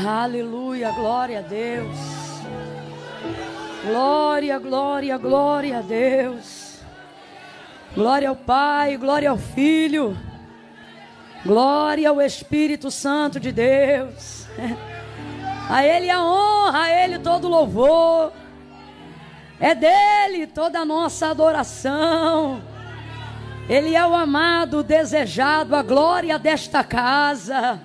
Aleluia, glória a Deus. Glória, glória, glória a Deus. Glória ao Pai, glória ao Filho. Glória ao Espírito Santo de Deus. A Ele a honra, a Ele todo louvor. É dele toda a nossa adoração. Ele é o amado, o desejado, a glória desta casa.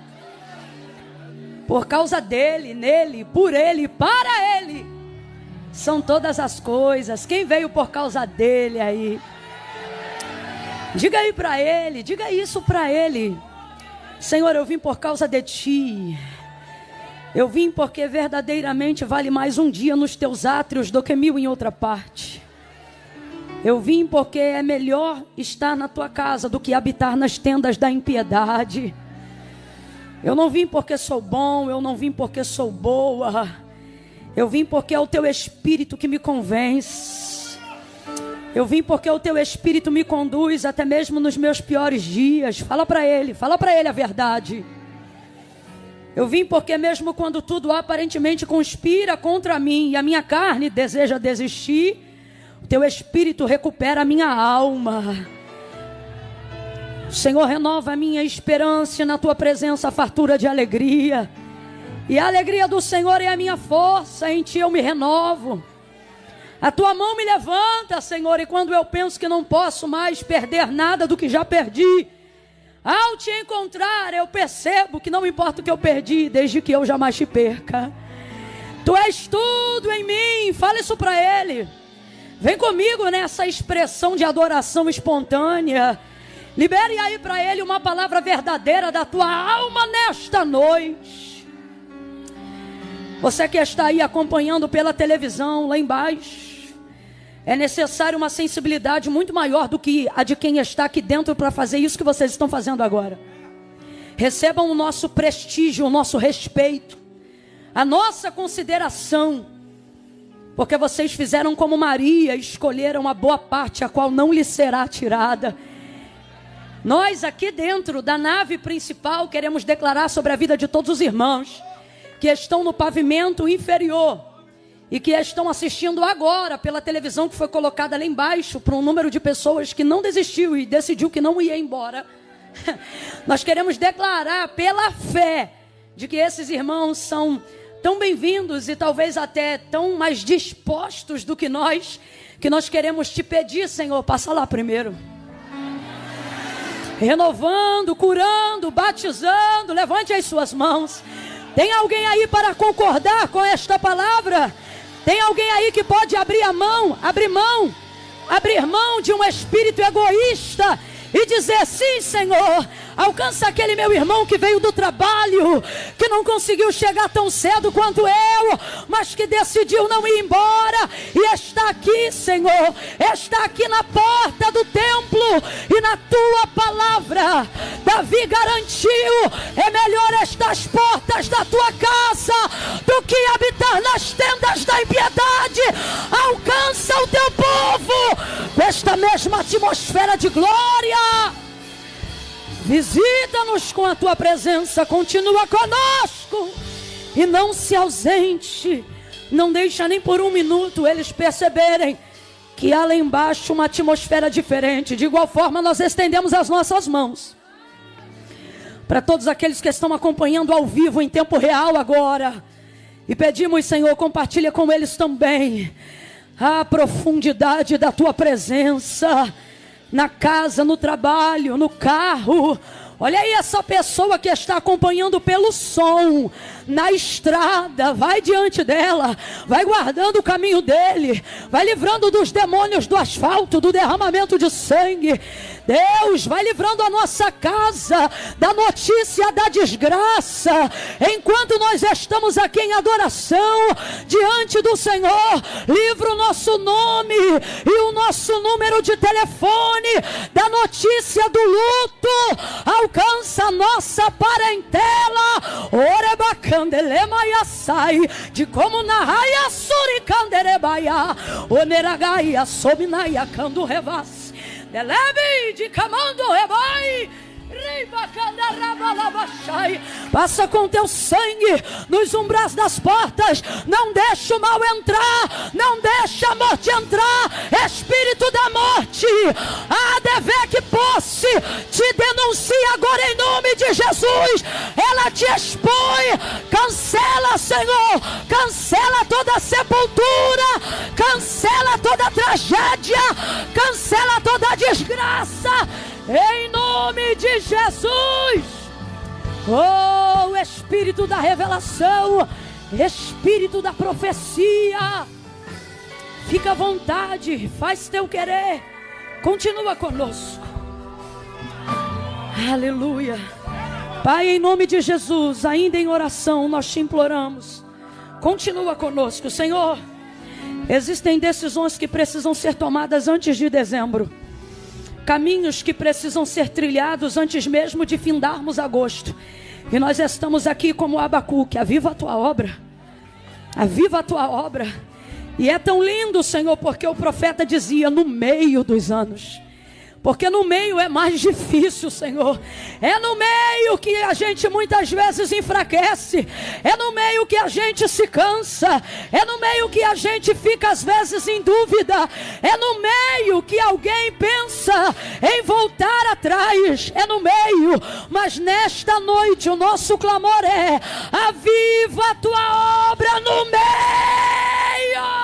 Por causa dele, nele, por ele, para ele, são todas as coisas. Quem veio por causa dele aí? Diga aí para ele, diga isso para ele. Senhor, eu vim por causa de ti. Eu vim porque verdadeiramente vale mais um dia nos teus átrios do que 1000 em outra parte. Eu vim porque é melhor estar na tua casa do que habitar nas tendas da impiedade. Eu não vim porque sou bom, eu não vim porque sou boa. Eu vim porque é o teu Espírito que me convence. Eu vim porque o teu Espírito me conduz até mesmo nos meus piores dias. Fala para ele a verdade. Eu vim porque mesmo quando tudo aparentemente conspira contra mim e a minha carne deseja desistir, o teu Espírito recupera a minha alma. Senhor, renova a minha esperança, na tua presença a fartura de alegria. E a alegria do Senhor é a minha força, em ti eu me renovo. A tua mão me levanta, Senhor, e quando eu penso que não posso mais perder nada do que já perdi, ao te encontrar eu percebo que não importa o que eu perdi, desde que eu jamais te perca. Tu és tudo em mim, fala isso para ele. Vem comigo nessa expressão de adoração espontânea. Libere aí para ele uma palavra verdadeira da tua alma nesta noite. Você que está aí acompanhando pela televisão lá embaixo, é necessário uma sensibilidade muito maior do que a de quem está aqui dentro para fazer isso que vocês estão fazendo agora. Recebam o nosso prestígio, o nosso respeito, a nossa consideração, porque vocês fizeram como Maria, escolheram a boa parte, a qual não lhe será tirada. Nós aqui dentro da nave principal queremos declarar sobre a vida de todos os irmãos que estão no pavimento inferior e que estão assistindo agora pela televisão que foi colocada lá embaixo para um número de pessoas que não desistiu e decidiu que não ia embora. Nós queremos declarar pela fé de que esses irmãos são tão bem-vindos e talvez até tão mais dispostos do que nós queremos te pedir, Senhor, passa lá primeiro. Renovando, curando, batizando, levante as suas mãos. Tem alguém aí para concordar com esta palavra? Tem alguém aí que pode abrir mão de um espírito egoísta e dizer: sim, Senhor, alcança aquele meu irmão que veio do trabalho, que não conseguiu chegar tão cedo quanto eu, mas que decidiu não ir embora e está aqui, Senhor, está aqui na porta do templo e na tua palavra Davi garantiu: é melhor estas portas da tua casa do que habitar nas tendas da impiedade. Alcança o teu povo nesta mesma atmosfera de glória. Visita-nos com a tua presença, continua conosco e não se ausente. Não deixa nem por um minuto eles perceberem que há lá embaixo uma atmosfera diferente. De igual forma, nós estendemos as nossas mãos para todos aqueles que estão acompanhando ao vivo em tempo real agora, e pedimos: Senhor, compartilha com eles também a profundidade da tua presença na casa, no trabalho, no carro. Olha aí essa pessoa que está acompanhando pelo som, na estrada, vai diante dela, vai guardando o caminho dele, vai livrando dos demônios do asfalto, do derramamento de sangue. Deus vai livrando a nossa casa da notícia da desgraça. Enquanto nós estamos aqui em adoração diante do Senhor, livra o nosso nome e o nosso número de telefone da notícia do luto. Alcança a nossa parentela. Orebacandelema sai de como na raia suricanderebaia. Oneragaia sobinaia cando revas. Delebe de camando rebai. Riba candaraba lava Passa com teu sangue nos umbrais das portas. Não deixa o mal entrar. Não deixa a morte entrar. Espírito da morte, a dever que posse, te denuncia agora em nome de Jesus. Ela te expõe. Cancela, Senhor. Cancela toda sepultura. Cancela toda tragédia. Cancela toda desgraça. Em nome de Jesus. Oh, Espírito da revelação, Espírito da profecia, fica à vontade, faz teu querer, continua conosco. Aleluia. Pai, em nome de Jesus, ainda em oração, nós te imploramos, continua conosco, Senhor. Existem decisões que precisam ser tomadas antes de dezembro, caminhos que precisam ser trilhados antes mesmo de findarmos agosto. E nós estamos aqui como Abacuque. Aviva a tua obra. Aviva a tua obra. E é tão lindo, Senhor, porque o profeta dizia no meio dos anos. Porque no meio é mais difícil, Senhor. É no meio que a gente muitas vezes enfraquece. É no meio que a gente se cansa. É no meio que a gente fica às vezes em dúvida. É no meio que alguém pensa em voltar atrás. É no meio. Mas nesta noite o nosso clamor é: aviva a tua obra no meio.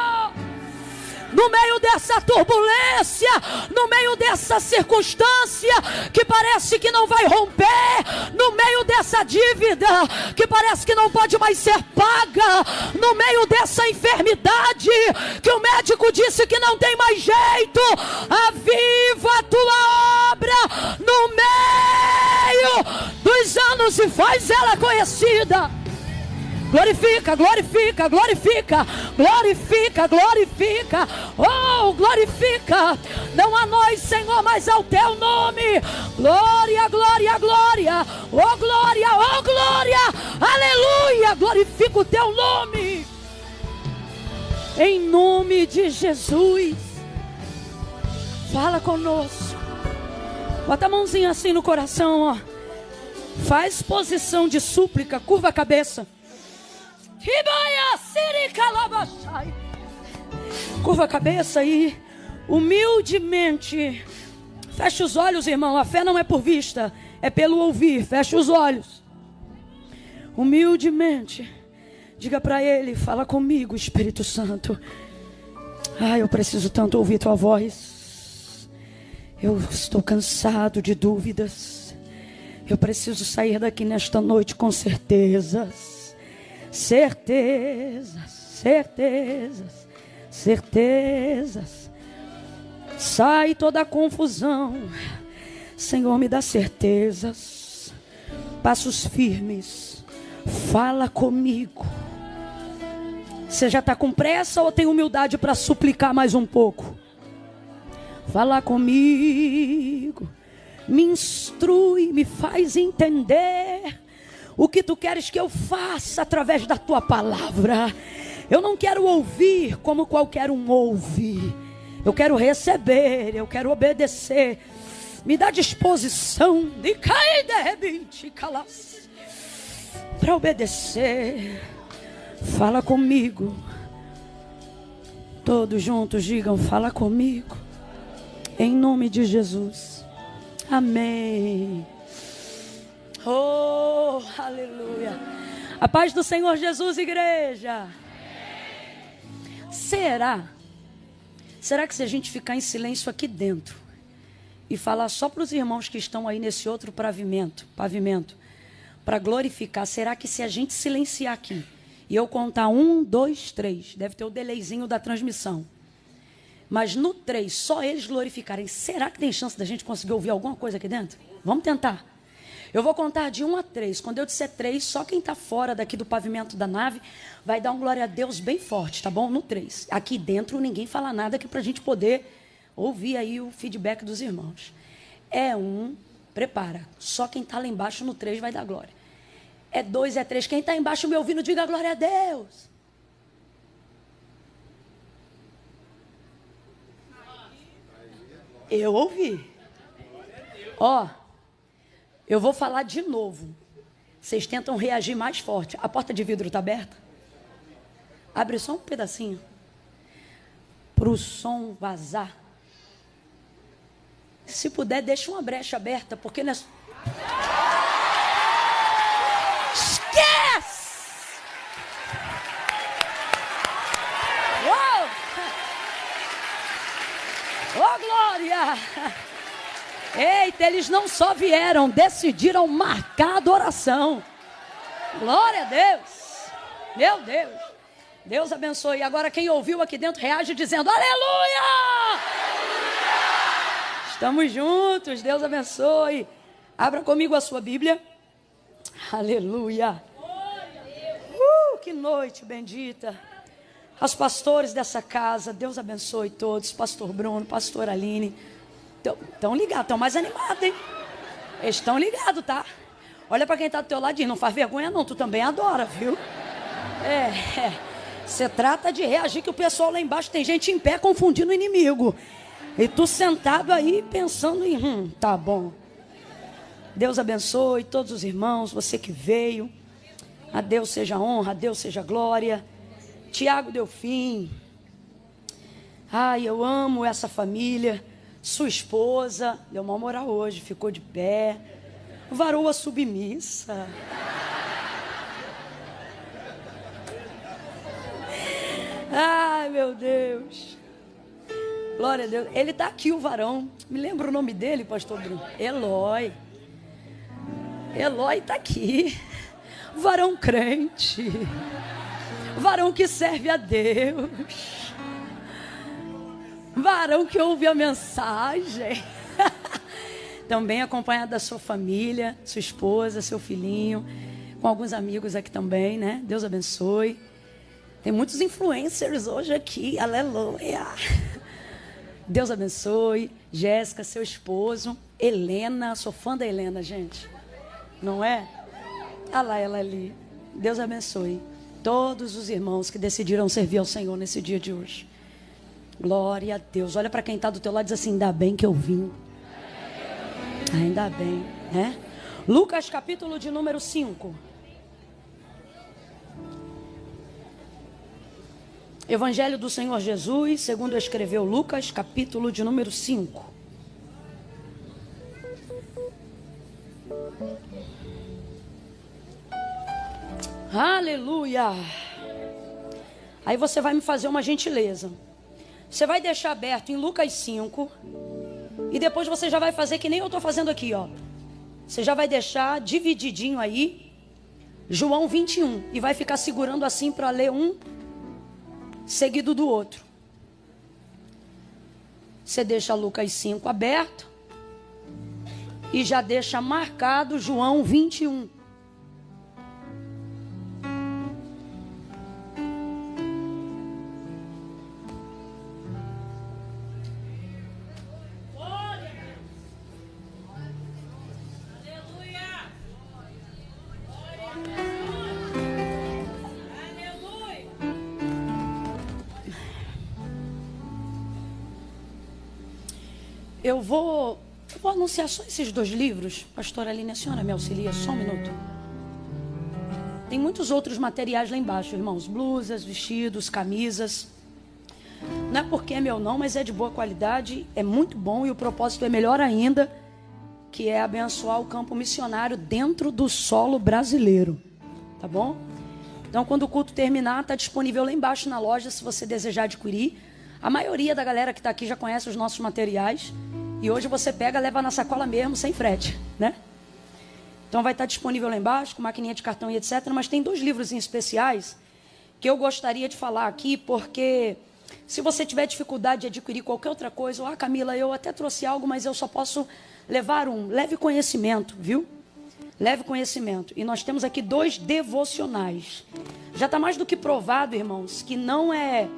No meio dessa turbulência, no meio dessa circunstância que parece que não vai romper, no meio dessa dívida que parece que não pode mais ser paga, no meio dessa enfermidade que o médico disse que não tem mais jeito, aviva a tua obra no meio dos anos e faz ela conhecida. Glorifica, glorifica, glorifica, glorifica, glorifica, oh, glorifica, não a nós, Senhor, mas ao teu nome. Glória, glória, glória, oh glória, oh glória, aleluia, glorifica o teu nome, em nome de Jesus. Fala conosco, bota a mãozinha assim no coração, ó. Faz posição de súplica, curva a cabeça. Curva a cabeça e humildemente fecha os olhos, irmão. A fé não é por vista, é pelo ouvir. Fecha os olhos. Humildemente diga para ele: fala comigo, Espírito Santo. Eu preciso tanto ouvir tua voz. Eu estou cansado de dúvidas. Eu preciso sair daqui nesta noite com certezas. Certezas, certezas, certezas. Sai toda a confusão. Senhor, me dá certezas. Passos firmes. Fala comigo. Você já está com pressa ou tem humildade para suplicar mais um pouco? Fala comigo. Me instrui, me faz entender o que tu queres que eu faça através da tua palavra. Eu não quero ouvir como qualquer um ouve. Eu quero receber, eu quero obedecer. Me dá disposição de cair de repente, calar-se, para obedecer. Fala comigo. Todos juntos digam: fala comigo. Em nome de Jesus. Amém. Oh, aleluia. A paz do Senhor Jesus, igreja. Será que se a gente ficar em silêncio aqui dentro e falar só para os irmãos que estão aí nesse outro pavimento, para glorificar, será que se a gente silenciar aqui e eu contar 1, 2, 3, deve ter o delayzinho da transmissão, mas no 3 só eles glorificarem, será que tem chance da gente conseguir ouvir alguma coisa aqui dentro? Vamos tentar. Eu vou contar de 1 a 3. Quando eu disser 3, só quem está fora daqui do pavimento da nave vai dar um glória a Deus bem forte, tá bom? No 3. Aqui dentro ninguém fala nada aqui para a gente poder ouvir aí o feedback dos irmãos. É 1, prepara. Só quem está lá embaixo no 3 vai dar glória. É 2, é 3. Quem está embaixo me ouvindo, diga glória a Deus. Eu ouvi. Ó. Eu vou falar de novo. vocês tentam reagir mais forte. A porta de vidro está aberta? Abre só um pedacinho. Para o som vazar. Se puder, deixa uma brecha aberta, porque nós... Esquece! Uou! Oh, glória! Eita, eles não só vieram, decidiram marcar a adoração. Glória a Deus. Meu Deus. Deus abençoe. Agora quem ouviu aqui dentro reage dizendo aleluia! Estamos juntos. Deus abençoe. Abra comigo a sua Bíblia. Aleluia. Que noite bendita. Aos pastores dessa casa, Deus abençoe todos. Pastor Bruno, pastor Aline. Estão ligados, estão mais animados, hein? Eles estão ligados, tá? Olha para quem está do teu ladinho, não faz vergonha não, tu também adora, viu? Você trata de reagir que o pessoal lá embaixo tem gente em pé confundindo o inimigo. E tu sentado aí pensando em, tá bom. Deus abençoe todos os irmãos, você que veio. A Deus seja honra, a Deus seja glória. Tiago Delfim. Ai, eu amo essa família. Sua esposa, deu uma moral hoje, ficou de pé. Varoa submissa. Ai, meu Deus. Glória a Deus. Ele está aqui, o varão. Me lembra o nome dele, pastor Bruno? Eloy. Eloy está aqui. Varão crente. Varão que serve a Deus. Varão que ouve a mensagem. Também acompanhado da sua família, sua esposa, seu filhinho, com alguns amigos aqui também, né? Deus abençoe. Tem muitos influencers hoje aqui, aleluia. Deus abençoe. Jéssica, seu esposo. Helena, sou fã da Helena, gente. Não é? Olha lá ela ali. Deus abençoe todos os irmãos que decidiram servir ao Senhor nesse dia de hoje. Glória a Deus. Olha para quem está do teu lado e diz assim, ainda bem que eu vim. Ainda bem, né? Lucas capítulo de número 5. Evangelho do Senhor Jesus, segundo escreveu Lucas, capítulo de número 5. Aleluia. Aí você vai me fazer uma gentileza. Você vai deixar aberto em Lucas 5. E depois você já vai fazer que nem eu estou fazendo aqui, ó. Você já vai deixar divididinho aí, João 21. E vai ficar segurando assim para ler um seguido do outro. Você deixa Lucas 5 aberto. E já deixa marcado João 21. Eu vou anunciar só esses 2 livros. Pastora Aline, a senhora me auxilia só um minuto. Tem muitos outros materiais lá embaixo, irmãos. Blusas, vestidos, camisas. Não é porque é meu não, mas é de boa qualidade. É muito bom e o propósito é melhor ainda, que é abençoar o campo missionário dentro do solo brasileiro. Tá bom? Então, quando o culto terminar, está disponível lá embaixo na loja, se você desejar adquirir. A maioria da galera que está aqui já conhece os nossos materiais. E hoje você pega, leva na sacola mesmo, sem frete, né? Então vai estar disponível lá embaixo, com maquininha de cartão e etc. Mas tem 2 livros em especiais que eu gostaria de falar aqui, porque se você tiver dificuldade de adquirir qualquer outra coisa, Camila, eu até trouxe algo, mas eu só posso levar um. Leve conhecimento, viu? Leve conhecimento. E nós temos aqui 2 devocionais. Já está mais do que provado, irmãos, que não é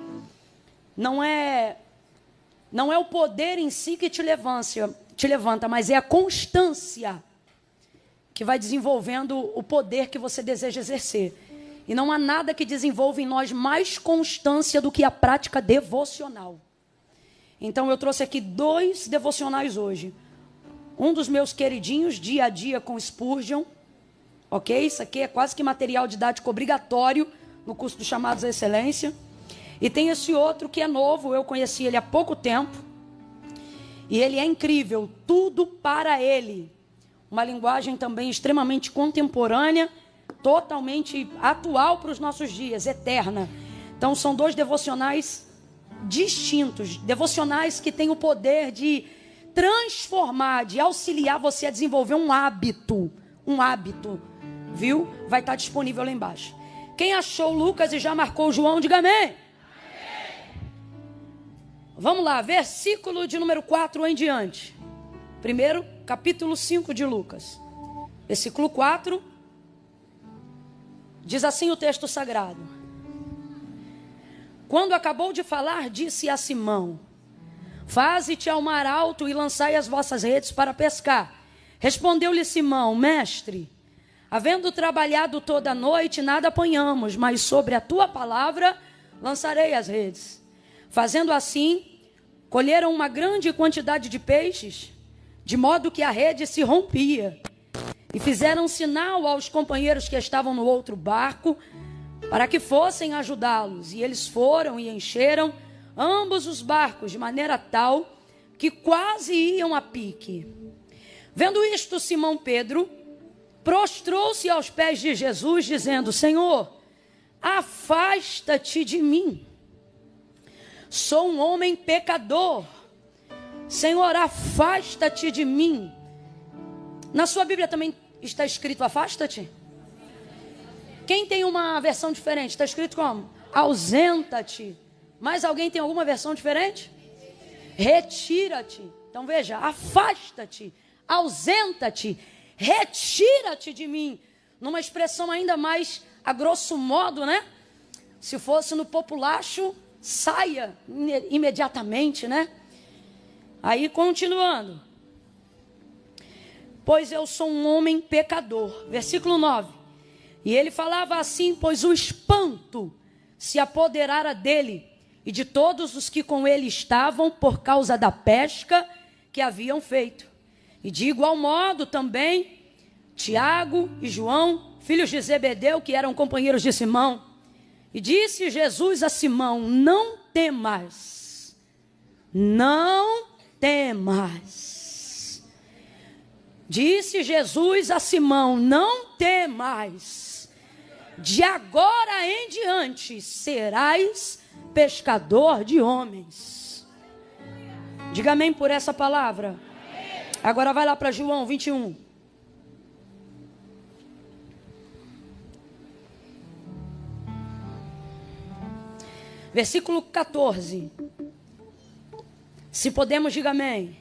o poder em si que te levanta, mas é a constância que vai desenvolvendo o poder que você deseja exercer. E não há nada que desenvolva em nós mais constância do que a prática devocional. Então eu trouxe aqui 2 devocionais hoje. Um dos meus queridinhos, Dia a Dia com Spurgeon, ok? Isso aqui é quase que material didático obrigatório no curso dos Chamados à Excelência. E tem esse outro que é novo, eu conheci ele há pouco tempo. E ele é incrível, tudo para ele. Uma linguagem também extremamente contemporânea, totalmente atual para os nossos dias, eterna. Então são 2 devocionais distintos, devocionais que têm o poder de transformar, de auxiliar você a desenvolver um hábito, viu? Vai estar disponível lá embaixo. Quem achou Lucas e já marcou João, diga amém. Vamos lá, versículo de número 4 em diante. Primeiro, capítulo 5 de Lucas. Versículo 4. Diz assim o texto sagrado. Quando acabou de falar, disse a Simão: faze-te ao mar alto e lançai as vossas redes para pescar. Respondeu-lhe Simão: mestre, havendo trabalhado toda a noite, nada apanhamos, mas sobre a tua palavra lançarei as redes. Fazendo assim, colheram uma grande quantidade de peixes, de modo que a rede se rompia. E fizeram sinal aos companheiros que estavam no outro barco, para que fossem ajudá-los. E eles foram e encheram ambos os barcos, de maneira tal que quase iam a pique. Vendo isto, Simão Pedro prostrou-se aos pés de Jesus, dizendo: Senhor, afasta-te de mim. Sou um homem pecador. Senhor, afasta-te de mim. Na sua Bíblia também está escrito afasta-te? Quem tem uma versão diferente? Está escrito como? Ausenta-te. Mais alguém tem alguma versão diferente? Retira-te. Então veja, afasta-te, ausenta-te, retira-te de mim. Numa expressão ainda mais a grosso modo, né? Se fosse no populacho, saia imediatamente, né? Aí continuando. Pois eu sou um homem pecador. Versículo 9. E ele falava assim, pois o espanto se apoderara dele e de todos os que com ele estavam por causa da pesca que haviam feito. E de igual modo também Tiago e João, filhos de Zebedeu, que eram companheiros de Simão. E disse Jesus a Simão: não temas, não temas. Disse Jesus a Simão: não temas, de agora em diante serás pescador de homens. Diga amém por essa palavra. Agora vai lá para João 21. Versículo 14. Se podemos, diga amém.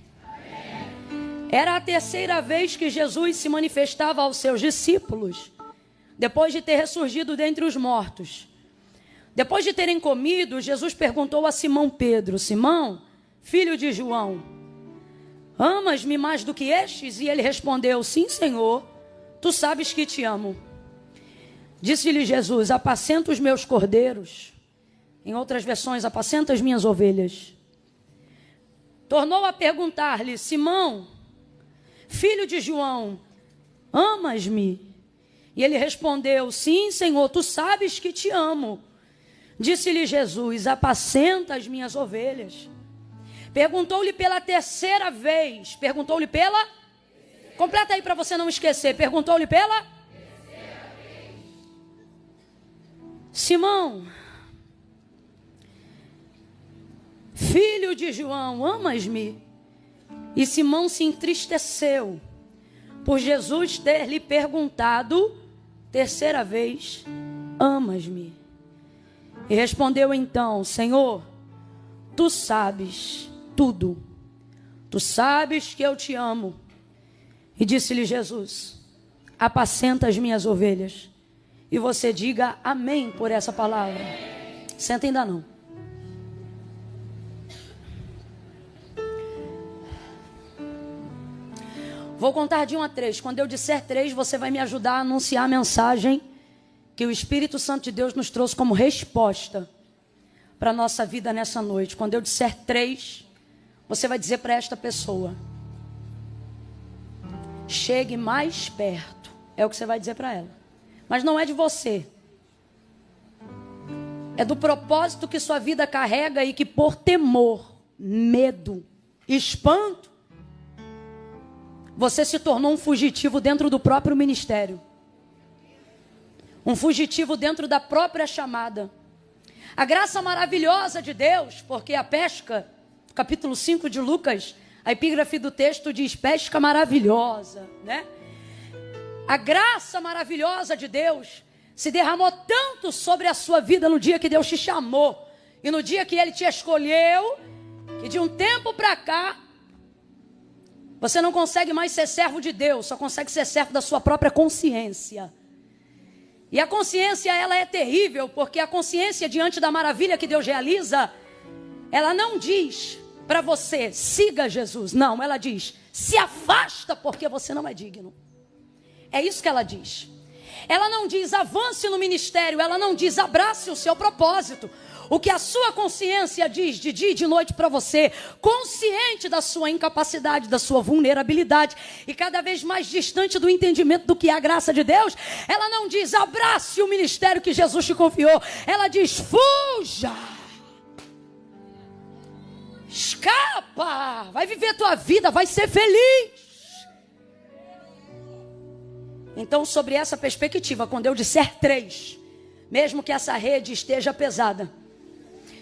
Era a terceira vez que Jesus se manifestava aos seus discípulos, depois de ter ressurgido dentre os mortos. Depois de terem comido, Jesus perguntou a Simão Pedro: Simão, filho de João, amas-me mais do que estes? E ele respondeu: sim, Senhor, tu sabes que te amo. Disse-lhe Jesus: apacenta os meus cordeiros. Em outras versões, apacenta as minhas ovelhas. Tornou a perguntar-lhe: Simão, filho de João, amas-me? E ele respondeu: sim, Senhor, tu sabes que te amo. Disse-lhe Jesus: apacenta as minhas ovelhas. Perguntou-lhe pela terceira vez. Perguntou-lhe pela? Completa aí para você não esquecer. Perguntou-lhe pela? Terceira vez. Simão, filho de João, amas-me? E Simão se entristeceu por Jesus ter lhe perguntado terceira vez: amas-me? E respondeu então: Senhor, tu sabes tudo, tu sabes que eu te amo. E disse-lhe Jesus: apacenta as minhas ovelhas. E você diga amém por essa palavra. Senta ainda não. Vou contar de 1 a 3. Quando eu disser 3, você vai me ajudar a anunciar a mensagem que o Espírito Santo de Deus nos trouxe como resposta para a nossa vida nessa noite. Quando eu disser 3, você vai dizer para esta pessoa: chegue mais perto. É o que você vai dizer para ela. Mas não é de você. É do propósito que sua vida carrega e que por temor, medo, espanto, você se tornou um fugitivo dentro do próprio ministério. Um fugitivo dentro da própria chamada. A graça maravilhosa de Deus, porque a pesca, capítulo 5 de Lucas, a epígrafe do texto diz pesca maravilhosa, né? A graça maravilhosa de Deus se derramou tanto sobre a sua vida no dia que Deus te chamou e no dia que Ele te escolheu, que de um tempo para cá, você não consegue mais ser servo de Deus, só consegue ser servo da sua própria consciência. E a consciência, ela é terrível, porque a consciência diante da maravilha que Deus realiza, ela não diz para você, siga Jesus. Não, ela diz, se afasta porque você não é digno. É isso que ela diz. Ela não diz, avance no ministério. Ela não diz, abrace o seu propósito. O que a sua consciência diz de dia e de noite para você, consciente da sua incapacidade, da sua vulnerabilidade e cada vez mais distante do entendimento do que é a graça de Deus, ela não diz, abrace o ministério que Jesus te confiou. Ela diz, fuja. Escapa. Vai viver a tua vida, vai ser feliz. Então, sobre essa perspectiva, quando eu disser 3, mesmo que essa rede esteja pesada,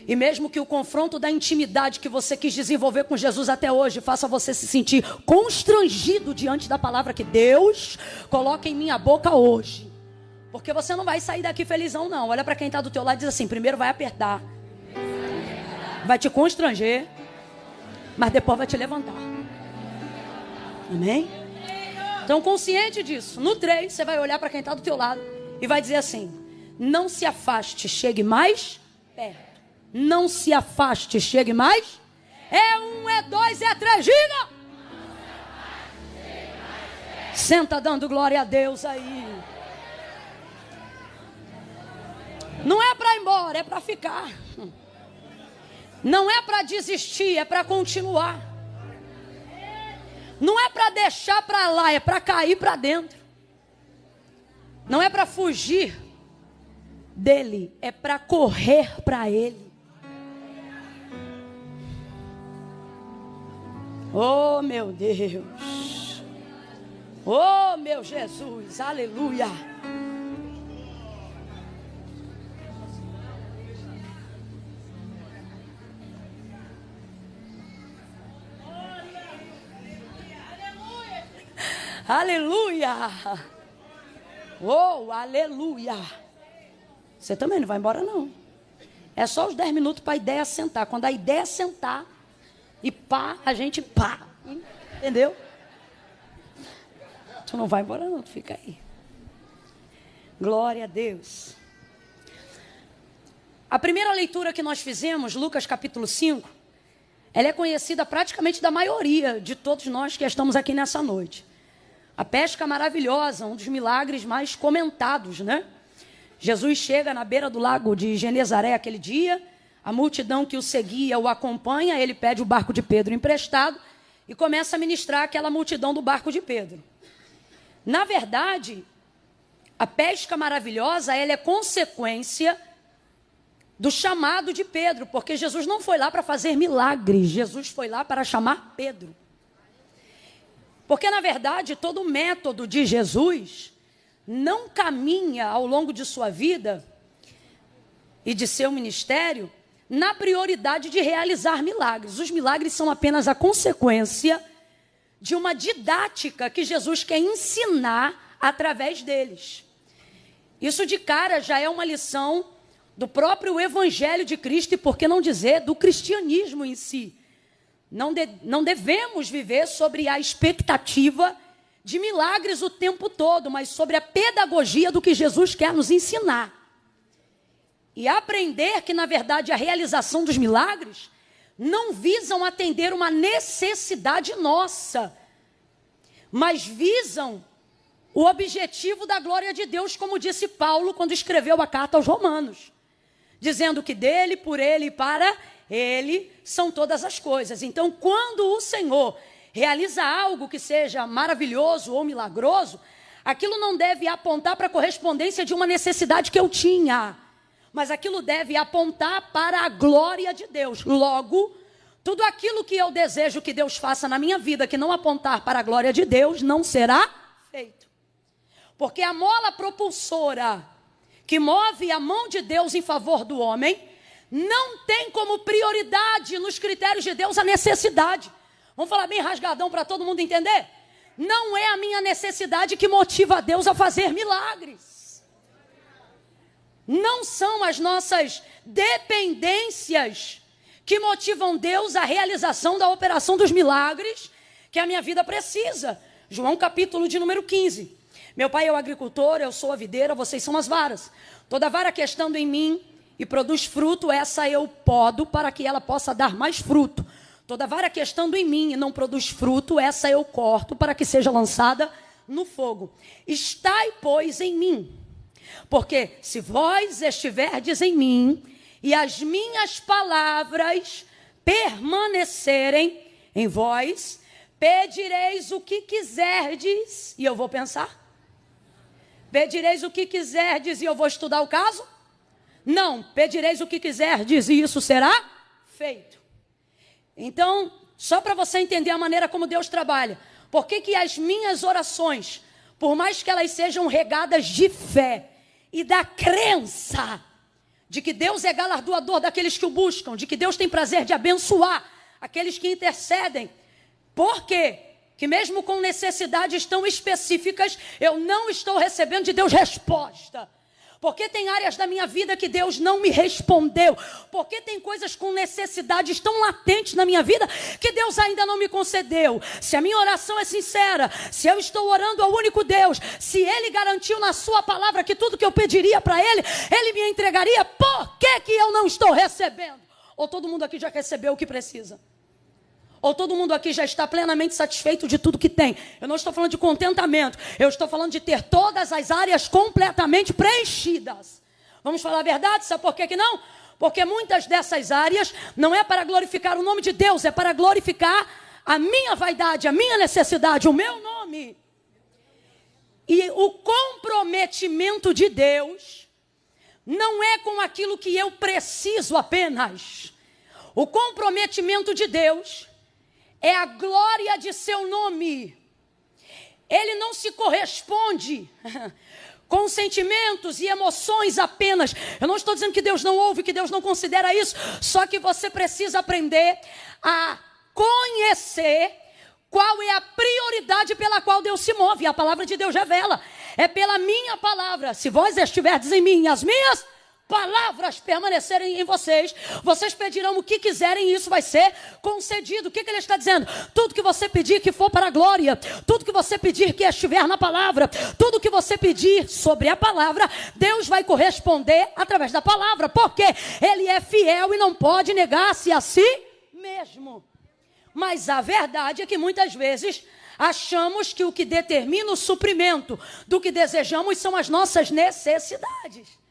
e mesmo que o confronto da intimidade que você quis desenvolver com Jesus até hoje faça você se sentir constrangido diante da palavra que Deus coloca em minha boca hoje, porque você não vai sair daqui felizão não. Olha para quem está do teu lado e diz assim, primeiro vai apertar, vai te constranger, mas depois vai te levantar. Amém? Então, consciente disso, no 3, você vai olhar para quem está do teu lado e vai dizer assim, não se afaste, chegue mais perto. Não se afaste, chegue mais. É 1, é 2, é 3, diga. Senta dando glória a Deus aí. Não é para ir embora, é para ficar. Não é para desistir, é para continuar. Não é para deixar para lá, é para cair para dentro. Não é para fugir dele, é para correr para ele. Oh, meu Deus. Oh, meu Jesus. Aleluia. Aleluia. Oh, aleluia. Você também não vai embora não. É só os 10 minutos para a ideia sentar. Quando a ideia sentar e pá, a gente pá. Entendeu? Tu não vai embora não, tu fica aí. Glória a Deus. A primeira leitura que nós fizemos, Lucas capítulo 5, ela é conhecida praticamente da maioria de todos nós que estamos aqui nessa noite. A pesca maravilhosa, um dos milagres mais comentados, né? Jesus chega na beira do lago de Genezaré aquele dia, a multidão que o seguia o acompanha, ele pede o barco de Pedro emprestado e começa a ministrar aquela multidão do barco de Pedro. Na verdade, a pesca maravilhosa, ela é consequência do chamado de Pedro, porque Jesus não foi lá para fazer milagres, Jesus foi lá para chamar Pedro. Porque, na verdade, todo o método de Jesus não caminha ao longo de sua vida e de seu ministério na prioridade de realizar milagres. Os milagres são apenas a consequência de uma didática que Jesus quer ensinar através deles. Isso de cara já é uma lição do próprio Evangelho de Cristo e, por que não dizer, do cristianismo em si. Não devemos viver sobre a expectativa de milagres o tempo todo, mas sobre a pedagogia do que Jesus quer nos ensinar. E aprender que, na verdade, a realização dos milagres não visam atender uma necessidade nossa, mas visam o objetivo da glória de Deus, como disse Paulo quando escreveu a carta aos Romanos, dizendo que dele, por ele e para ele são todas as coisas. Então, quando o Senhor realiza algo que seja maravilhoso ou milagroso, Aquilo não deve apontar para a correspondência de uma necessidade que eu tinha, mas aquilo deve apontar para a glória de Deus. Logo, tudo aquilo que eu desejo que Deus faça na minha vida, que não apontar para a glória de Deus, não será feito. Porque a mola propulsora que move a mão de Deus em favor do homem, não tem como prioridade nos critérios de Deus a necessidade. Vamos falar bem rasgadão para todo mundo entender? Não é a minha necessidade que motiva a Deus a fazer milagres. Não são as nossas dependências que motivam Deus à realização da operação dos milagres que a minha vida precisa. João capítulo de número 15. Meu pai é o agricultor, eu sou a videira, vocês são as varas. Toda vara que estando em mim e produz fruto, essa eu podo para que ela possa dar mais fruto. Toda vara que estando em mim e não produz fruto, essa eu corto para que seja lançada no fogo. Estai, pois, em mim. Porque se vós estiverdes em mim e as minhas palavras permanecerem em vós, pedireis o que quiserdes e eu vou pensar. Pedireis o que quiserdes e eu vou estudar o caso? Não, pedireis o que quiserdes e isso será feito. Então, só para você entender a maneira como Deus trabalha, por que as minhas orações, por mais que elas sejam regadas de fé e da crença de que Deus é galardoador daqueles que o buscam, de que Deus tem prazer de abençoar aqueles que intercedem, por quê? Que mesmo com necessidades tão específicas, eu não estou recebendo de Deus resposta. Porque tem áreas da minha vida que Deus não me respondeu. Porque tem coisas com necessidades tão latentes na minha vida que Deus ainda não me concedeu. Se a minha oração é sincera, se eu estou orando ao único Deus, se Ele garantiu na sua palavra que tudo que eu pediria para Ele, Ele me entregaria, por que eu não estou recebendo? Ou todo mundo aqui já recebeu o que precisa? Ou todo mundo aqui já está plenamente satisfeito de tudo que tem? Eu não estou falando de contentamento. Eu estou falando de ter todas as áreas completamente preenchidas. Vamos falar a verdade? Sabe por que não? Porque muitas dessas áreas não é para glorificar o nome de Deus, é para glorificar a minha vaidade, a minha necessidade, o meu nome. E o comprometimento de Deus não é com aquilo que eu preciso apenas. O comprometimento de Deus é a glória de seu nome. Ele não se corresponde com sentimentos e emoções apenas. Eu não estou dizendo que Deus não ouve, que Deus não considera isso. Só que você precisa aprender a conhecer qual é a prioridade pela qual Deus se move. A palavra de Deus revela. É pela minha palavra. Se vós estiverdes em mim e as minhas palavras permanecerem em vocês, vocês pedirão o que quiserem e isso vai ser concedido. O que ele está dizendo? Tudo que você pedir que for para a glória, tudo que você pedir que estiver na palavra, tudo que você pedir sobre a palavra, Deus vai corresponder através da palavra, porque Ele é fiel e não pode negar-se a si mesmo. Mas a verdade é que muitas vezes achamos que o que determina o suprimento do que desejamos são as nossas necessidades.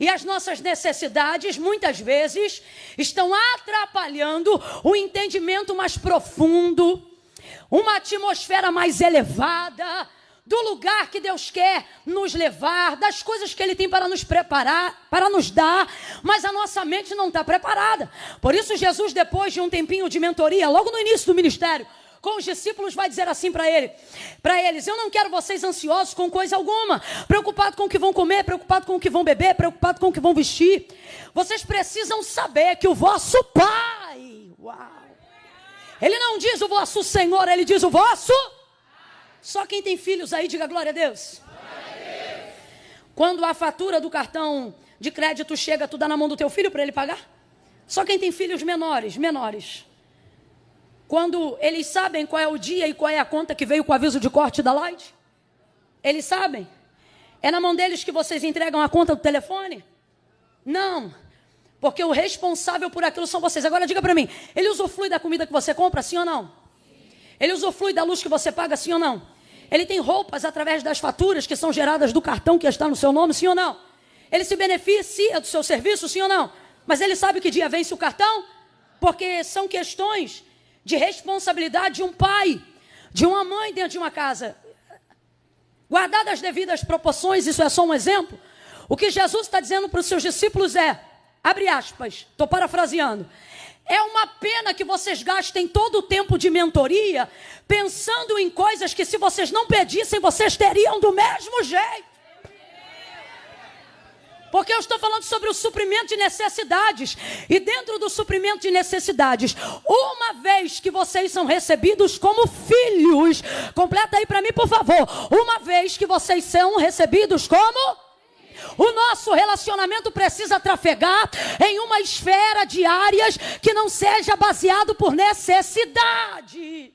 E as nossas necessidades, muitas vezes, estão atrapalhando o entendimento mais profundo, uma atmosfera mais elevada, do lugar que Deus quer nos levar, das coisas que Ele tem para nos preparar, para nos dar, mas a nossa mente não está preparada. Por isso Jesus, depois de um tempinho de mentoria, logo no início do ministério, com os discípulos vai dizer assim para eles: eu não quero vocês ansiosos com coisa alguma, preocupados com o que vão comer, preocupados com o que vão beber, preocupados com o que vão vestir. Vocês precisam saber que o vosso Pai, Ele não diz o vosso Senhor, Ele diz o vosso. Só quem tem filhos aí, diga glória a Deus. Quando a fatura do cartão de crédito chega, tu dá na mão do teu filho para ele pagar? Só quem tem filhos menores. Quando eles sabem qual é o dia e qual é a conta que veio com o aviso de corte da Light? Eles sabem? É na mão deles que vocês entregam a conta do telefone? Não. Porque o responsável por aquilo são vocês. Agora diga para mim, ele usufrui da comida que você compra, sim ou não? Ele usufrui da luz que você paga, sim ou não? Ele tem roupas através das faturas que são geradas do cartão que está no seu nome, sim ou não? Ele se beneficia do seu serviço, sim ou não? Mas ele sabe que dia vence o cartão? Porque são questões de responsabilidade de um pai, de uma mãe dentro de uma casa. Guardadas as devidas proporções, isso é só um exemplo. O que Jesus está dizendo para os seus discípulos é, abre aspas, estou parafraseando, é uma pena que vocês gastem todo o tempo de mentoria pensando em coisas que se vocês não pedissem, vocês teriam do mesmo jeito. Porque eu estou falando sobre o suprimento de necessidades. E dentro do suprimento de necessidades, uma vez que vocês são recebidos como filhos, completa aí para mim, por favor. Uma vez que vocês são recebidos como... O nosso relacionamento precisa trafegar em uma esfera de áreas que não seja baseado por necessidade.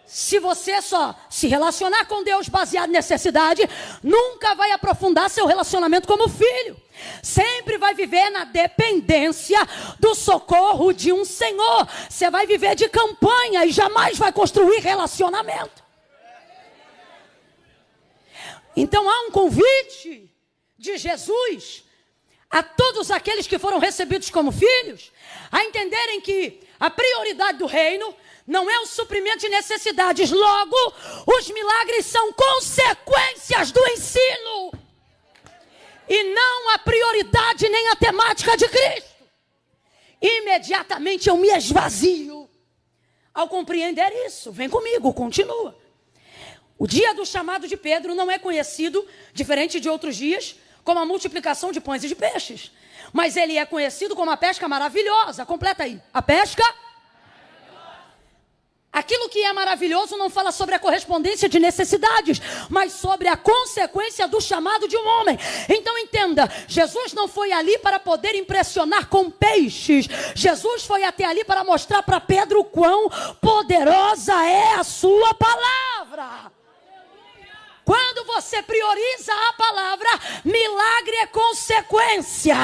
Se você só se relacionar com Deus baseado em necessidade, nunca vai aprofundar seu relacionamento como filho. Sempre vai viver na dependência do socorro de um Senhor. Você vai viver de campanha e jamais vai construir relacionamento. Então há um convite de Jesus a todos aqueles que foram recebidos como filhos, a entenderem que a prioridade do reino não é o suprimento de necessidades. Logo, os milagres são consequências do ensino. E não a prioridade nem a temática de Cristo. Imediatamente eu me esvazio. Ao compreender isso, vem comigo, continua. O dia do chamado de Pedro não é conhecido, diferente de outros dias, como a multiplicação de pães e de peixes. Mas ele é conhecido como a pesca maravilhosa. Completa aí. A pesca... Aquilo que é maravilhoso não fala sobre a correspondência de necessidades, mas sobre a consequência do chamado de um homem. Então entenda, Jesus não foi ali para poder impressionar com peixes. Jesus foi até ali para mostrar para Pedro o quão poderosa é a sua palavra. Quando você prioriza a palavra, milagre é consequência.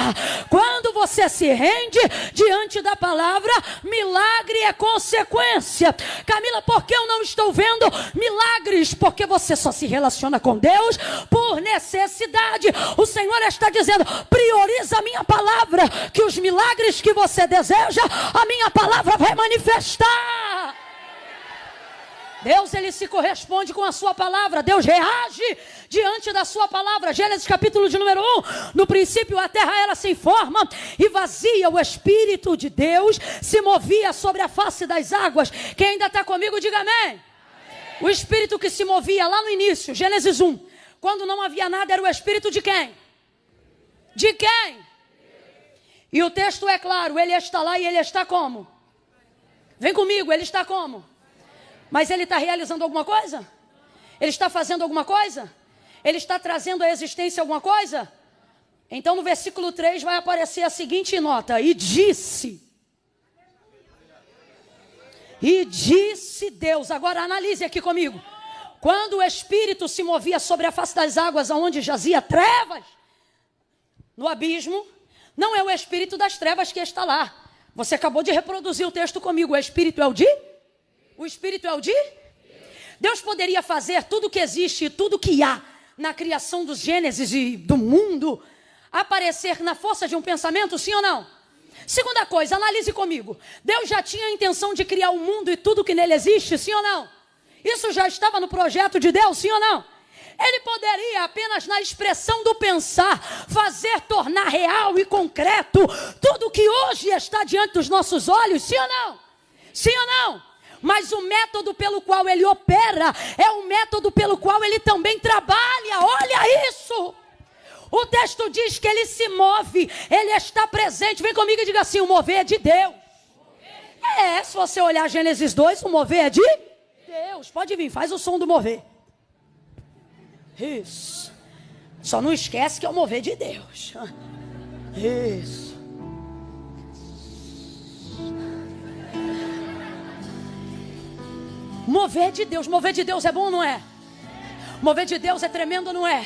Quando você se rende diante da palavra, milagre é consequência. Camila, por que eu não estou vendo milagres? Porque você só se relaciona com Deus por necessidade. O Senhor está dizendo, prioriza a minha palavra, que os milagres que você deseja, a minha palavra vai manifestar. Deus, ele se corresponde com a sua palavra. Deus reage diante da sua palavra. Gênesis capítulo de número 1. No princípio a terra era sem forma e vazia. O Espírito de Deus se movia sobre a face das águas. Quem ainda está comigo, diga amém. Amém. O Espírito que se movia lá no início, Gênesis 1. Quando não havia nada, era o Espírito de quem? De quem? E o texto é claro, ele está lá e ele está como? Vem comigo, ele está como? Mas ele está realizando alguma coisa? Ele está fazendo alguma coisa? Ele está trazendo à existência alguma coisa? Então no versículo 3 vai aparecer a seguinte nota. E disse Deus. Agora analise aqui comigo. Quando o Espírito se movia sobre a face das águas, onde jazia trevas, no abismo, não é o Espírito das trevas que está lá. Você acabou de reproduzir o texto comigo. O Espírito é o de? O Espírito é o de? Deus poderia fazer tudo o que existe e tudo que há na criação dos Gênesis e do mundo aparecer na força de um pensamento, sim ou não? Segunda coisa, analise comigo. Deus já tinha a intenção de criar o mundo e tudo que nele existe, sim ou não? Isso já estava no projeto de Deus, sim ou não? Ele poderia apenas na expressão do pensar fazer tornar real e concreto tudo que hoje está diante dos nossos olhos, sim ou não? Sim ou não? Mas o método pelo qual ele opera é o método pelo qual ele também trabalha. Olha isso! O texto diz que ele se move, ele está presente. Vem comigo e diga assim, o mover é de Deus. Se você olhar Gênesis 2, o mover é de Deus. Pode vir, faz o som do mover. Isso. Só não esquece que é o mover de Deus. Isso. Mover de Deus é bom ou não é? Mover de Deus é tremendo ou não é?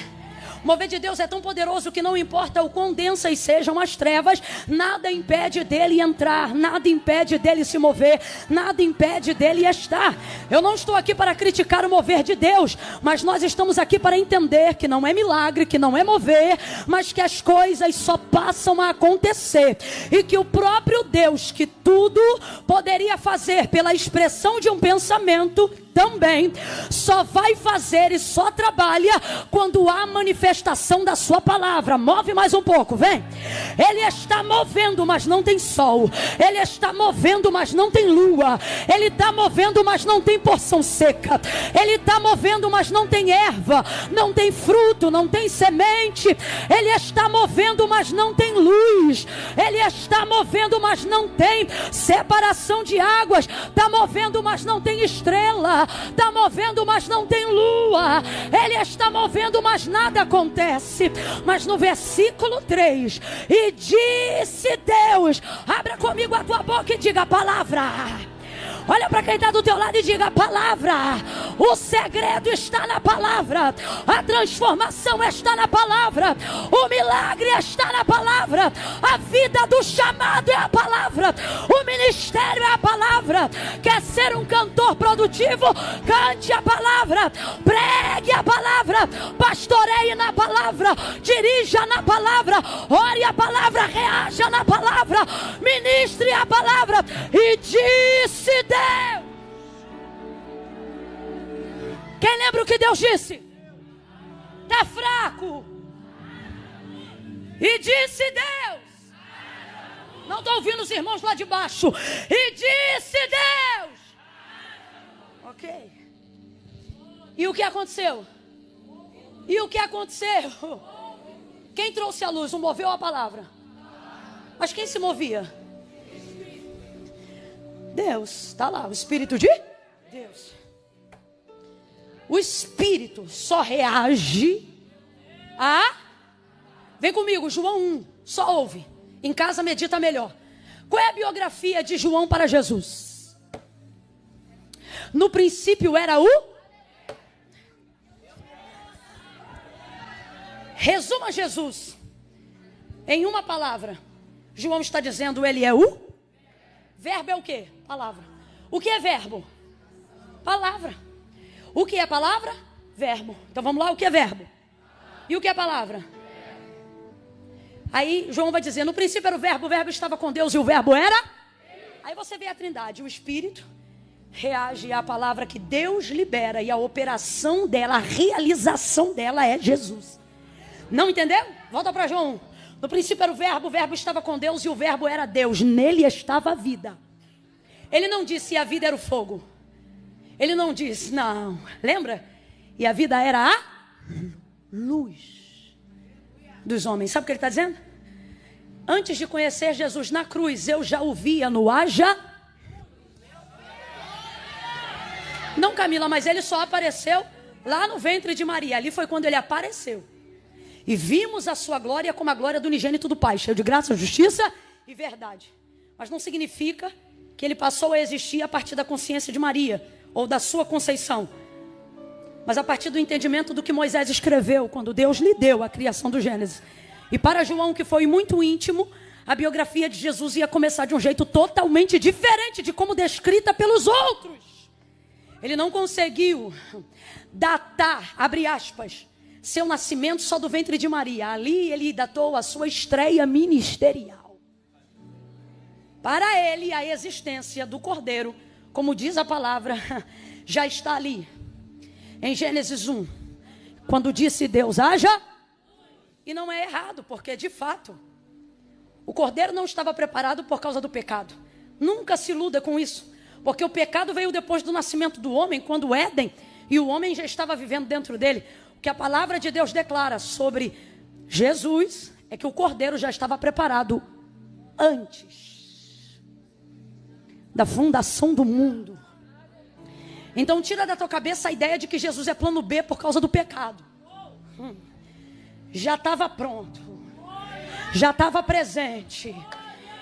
O mover de Deus é tão poderoso que não importa o quão densas sejam as trevas, nada impede dele entrar, nada impede dele se mover, nada impede dele estar. Eu não estou aqui para criticar o mover de Deus, mas nós estamos aqui para entender que não é milagre, que não é mover, mas que as coisas só passam a acontecer, e que o próprio Deus, que tudo poderia fazer pela expressão de um pensamento, também só vai fazer e só trabalha quando há manifestação da sua palavra. Move mais um pouco, vem. Ele está movendo, mas não tem sol. Ele está movendo, mas não tem lua. Ele está movendo, mas não tem porção seca. Ele está movendo, mas não tem erva, não tem fruto, não tem semente. Ele está movendo, mas não tem luz. Ele está movendo, mas não tem separação de águas. Está movendo, mas não tem estrela. Está movendo, mas não tem lua. Ele está movendo, mas nada acontece. Mas no versículo 3, e disse Deus, abra comigo a tua boca e diga a palavra. Olha para quem está do teu lado e diga a palavra. O segredo está na palavra. A transformação está na palavra. O milagre está na palavra. A vida do chamado é a palavra. O ministério é a palavra. Quer ser um cantor produtivo? Cante a palavra. Pregue a palavra. Pastoreie na palavra. Dirija na palavra. Ore a palavra. Reaja na palavra. Ministre a palavra. E disse Deus. Quem lembra o que Deus disse? Está fraco. E disse Deus. Não estou ouvindo os irmãos lá de baixo. E disse Deus. Ok. E o que aconteceu? E o que aconteceu? Quem trouxe a luz? O moveu a palavra? Mas quem se movia? Deus, está lá, o Espírito de Deus. O Espírito só reage a... Vem comigo, João 1, só ouve. Em casa medita melhor. Qual é a biografia de João para Jesus? No princípio era o... Resuma Jesus em uma palavra. João está dizendo, ele é o... Verbo é o quê? Palavra. O que é verbo? Palavra. O que é palavra? Verbo. Então vamos lá, o que é verbo? E o que é palavra? Aí João vai dizer, no princípio era o verbo estava com Deus e o verbo era? Aí você vê a trindade, o Espírito reage à palavra que Deus libera e a operação dela, a realização dela é Jesus. Não entendeu? Volta para João 1. No princípio era o verbo estava com Deus e o verbo era Deus. Nele estava a vida. Ele não disse a vida era o fogo. Ele não disse, não. Lembra? E a vida era a luz dos homens. Sabe o que ele está dizendo? Antes de conhecer Jesus na cruz, eu já o via no haja. Não, Camila, mas ele só apareceu lá no ventre de Maria. Ali foi quando ele apareceu. E vimos a sua glória como a glória do unigênito do Pai, cheio de graça, justiça e verdade. Mas não significa que ele passou a existir a partir da consciência de Maria, ou da sua conceição. Mas a partir do entendimento do que Moisés escreveu, quando Deus lhe deu a criação do Gênesis. E para João, que foi muito íntimo, a biografia de Jesus ia começar de um jeito totalmente diferente de como descrita pelos outros. Ele não conseguiu datar, abre aspas, seu nascimento só do ventre de Maria. Ali ele datou a sua estreia ministerial. Para ele, a existência do Cordeiro, como diz a palavra, já está ali. Em Gênesis 1, quando disse Deus, haja, e não é errado, porque de fato, o Cordeiro não estava preparado por causa do pecado. Nunca se iluda com isso, porque o pecado veio depois do nascimento do homem, quando o Éden, e o homem já estava vivendo dentro dele. Que a palavra de Deus declara sobre Jesus é que o Cordeiro já estava preparado antes da fundação do mundo. Então tira da tua cabeça a ideia de que Jesus é plano B por causa do pecado. Já estava pronto, já estava presente,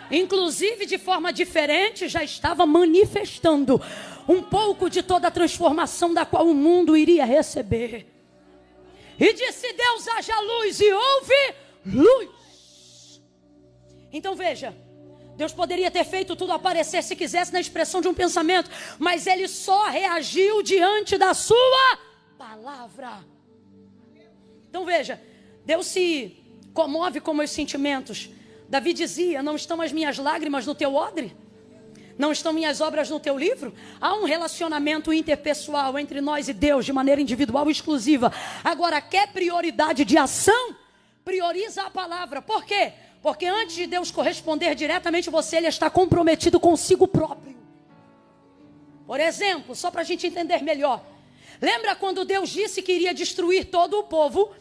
inclusive de forma diferente, já estava manifestando um pouco de toda a transformação da qual o mundo iria receber. E disse Deus: haja luz, e houve luz. Então veja, Deus poderia ter feito tudo aparecer se quisesse na expressão de um pensamento, mas ele só reagiu diante da sua palavra. Então veja, Deus se comove com meus sentimentos. Davi dizia: não estão as minhas lágrimas no teu odre? Não estão minhas obras no teu livro? Há um relacionamento interpessoal entre nós e Deus de maneira individual e exclusiva. Agora, quer prioridade de ação? Prioriza a palavra. Por quê? Porque antes de Deus corresponder diretamente a você, Ele está comprometido consigo próprio. Por exemplo, só para a gente entender melhor. Lembra quando Deus disse que iria destruir todo o povo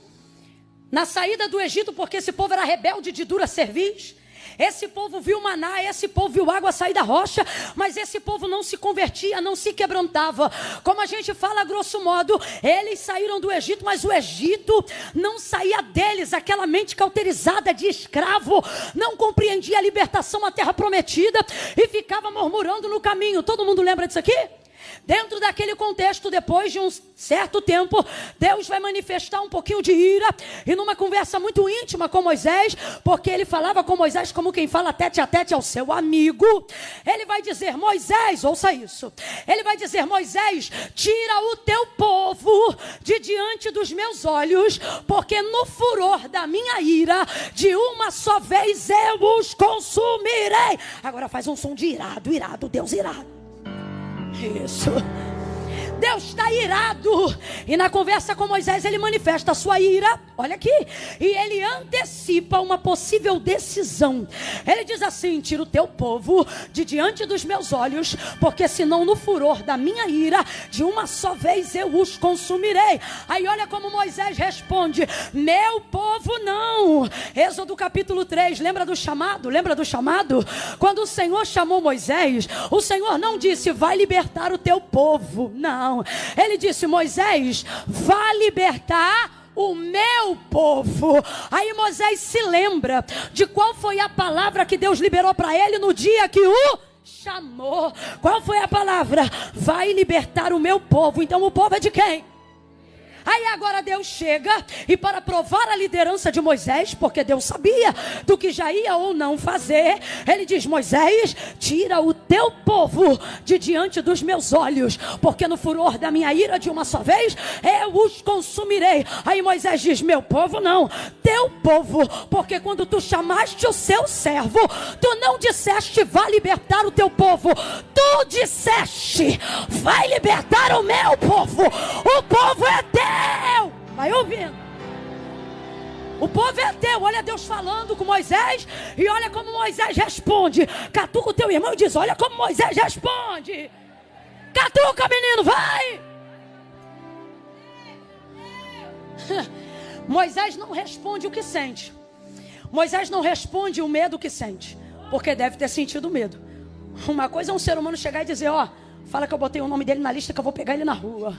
na saída do Egito, porque esse povo era rebelde de dura cerviz? Esse povo viu maná, esse povo viu água sair da rocha, mas esse povo não se convertia, não se quebrantava. Como a gente fala grosso modo, eles saíram do Egito, mas o Egito não saía deles. Aquela mente cauterizada de escravo não compreendia a libertação à terra prometida e ficava murmurando no caminho. Todo mundo lembra disso aqui? Dentro daquele contexto, depois de um certo tempo, Deus vai manifestar um pouquinho de ira, e numa conversa muito íntima com Moisés, porque ele falava com Moisés como quem fala tete a tete ao seu amigo, ele vai dizer: Moisés, ouça isso, ele vai dizer: Moisés, tira o teu povo de diante dos meus olhos, porque no furor da minha ira, de uma só vez eu os consumirei. Agora faz um som de irado, irado, Deus irado. Isso. Deus está irado. E na conversa com Moisés ele manifesta a sua ira. Olha aqui. E ele antecipa uma possível decisão. Ele diz assim: tira o teu povo de diante dos meus olhos, porque senão no furor da minha ira, de uma só vez eu os consumirei. Aí olha como Moisés responde: meu povo não. Êxodo capítulo 3, lembra do chamado? Lembra do chamado? Quando o Senhor chamou Moisés, o Senhor não disse: vai libertar o teu povo. Não. Ele disse: Moisés, vá libertar o meu povo. Aí Moisés se lembra de qual foi a palavra que Deus liberou para ele no dia que o chamou. Qual foi a palavra? Vai libertar o meu povo. Então o povo é de quem? Aí agora Deus chega e, para provar a liderança de Moisés, porque Deus sabia do que já ia ou não fazer, ele diz: Moisés, tira o teu povo de diante dos meus olhos, porque no furor da minha ira, de uma só vez eu os consumirei. Aí Moisés diz: meu povo não, teu povo, porque quando tu chamaste o seu servo, tu não disseste: vai libertar o teu povo, tu disseste: vai libertar o meu povo. O povo é teu. Vai ouvindo. O povo é teu. Olha Deus falando com Moisés, e olha como Moisés responde. Catuca o teu irmão e diz: olha como Moisés responde. Catuca, menino, vai. Moisés não responde o que sente. Moisés não responde o medo que sente, porque deve ter sentido medo. Uma coisa é um ser humano chegar e dizer: ó, fala que eu botei o nome dele na lista, que eu vou pegar ele na rua.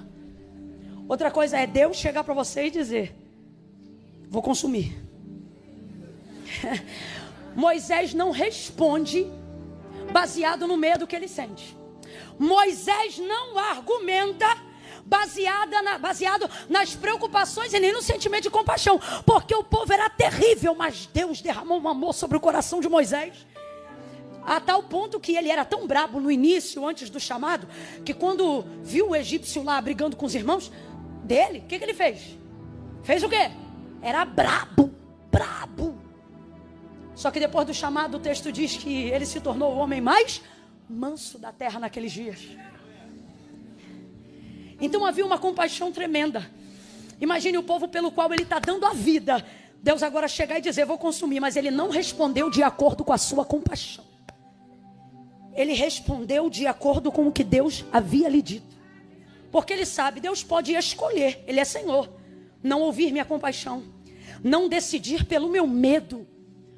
Outra coisa é Deus chegar para você e dizer: vou consumir. Moisés não responde baseado no medo que ele sente. Moisés não argumenta baseado nas preocupações e nem no sentimento de compaixão, porque o povo era terrível, mas Deus derramou um amor sobre o coração de Moisés, a tal ponto que ele era tão brabo no início, antes do chamado, que quando viu o egípcio lá brigando com os irmãos dele, o que ele fez? Fez o quê? Era brabo. Só que depois do chamado, o texto diz que ele se tornou o homem mais manso da terra naqueles dias. Então havia uma compaixão tremenda. Imagine o povo pelo qual ele está dando a vida. Deus agora chegar e dizer: vou consumir. Mas ele não respondeu de acordo com a sua compaixão. Ele respondeu de acordo com o que Deus havia lhe dito. Porque ele sabe, Deus pode escolher, Ele é Senhor, não ouvir minha compaixão, não decidir pelo meu medo,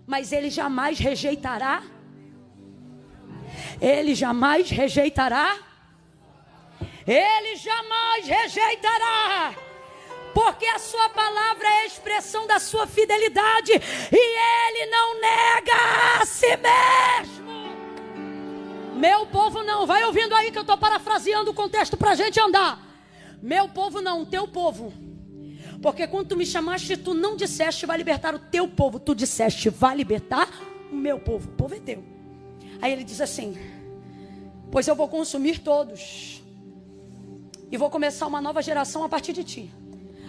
mas Ele jamais rejeitará. Ele jamais rejeitará. Ele jamais rejeitará. Porque a sua palavra é a expressão da sua fidelidade, e Ele não nega a si mesmo. Meu povo não. Vai ouvindo aí que eu estou parafraseando o contexto para a gente andar. Meu povo não, teu povo. Porque quando tu me chamaste, tu não disseste vai libertar o teu povo. Tu disseste vai libertar o meu povo. O povo é teu. Aí ele diz assim: pois eu vou consumir todos. E vou começar uma nova geração a partir de ti.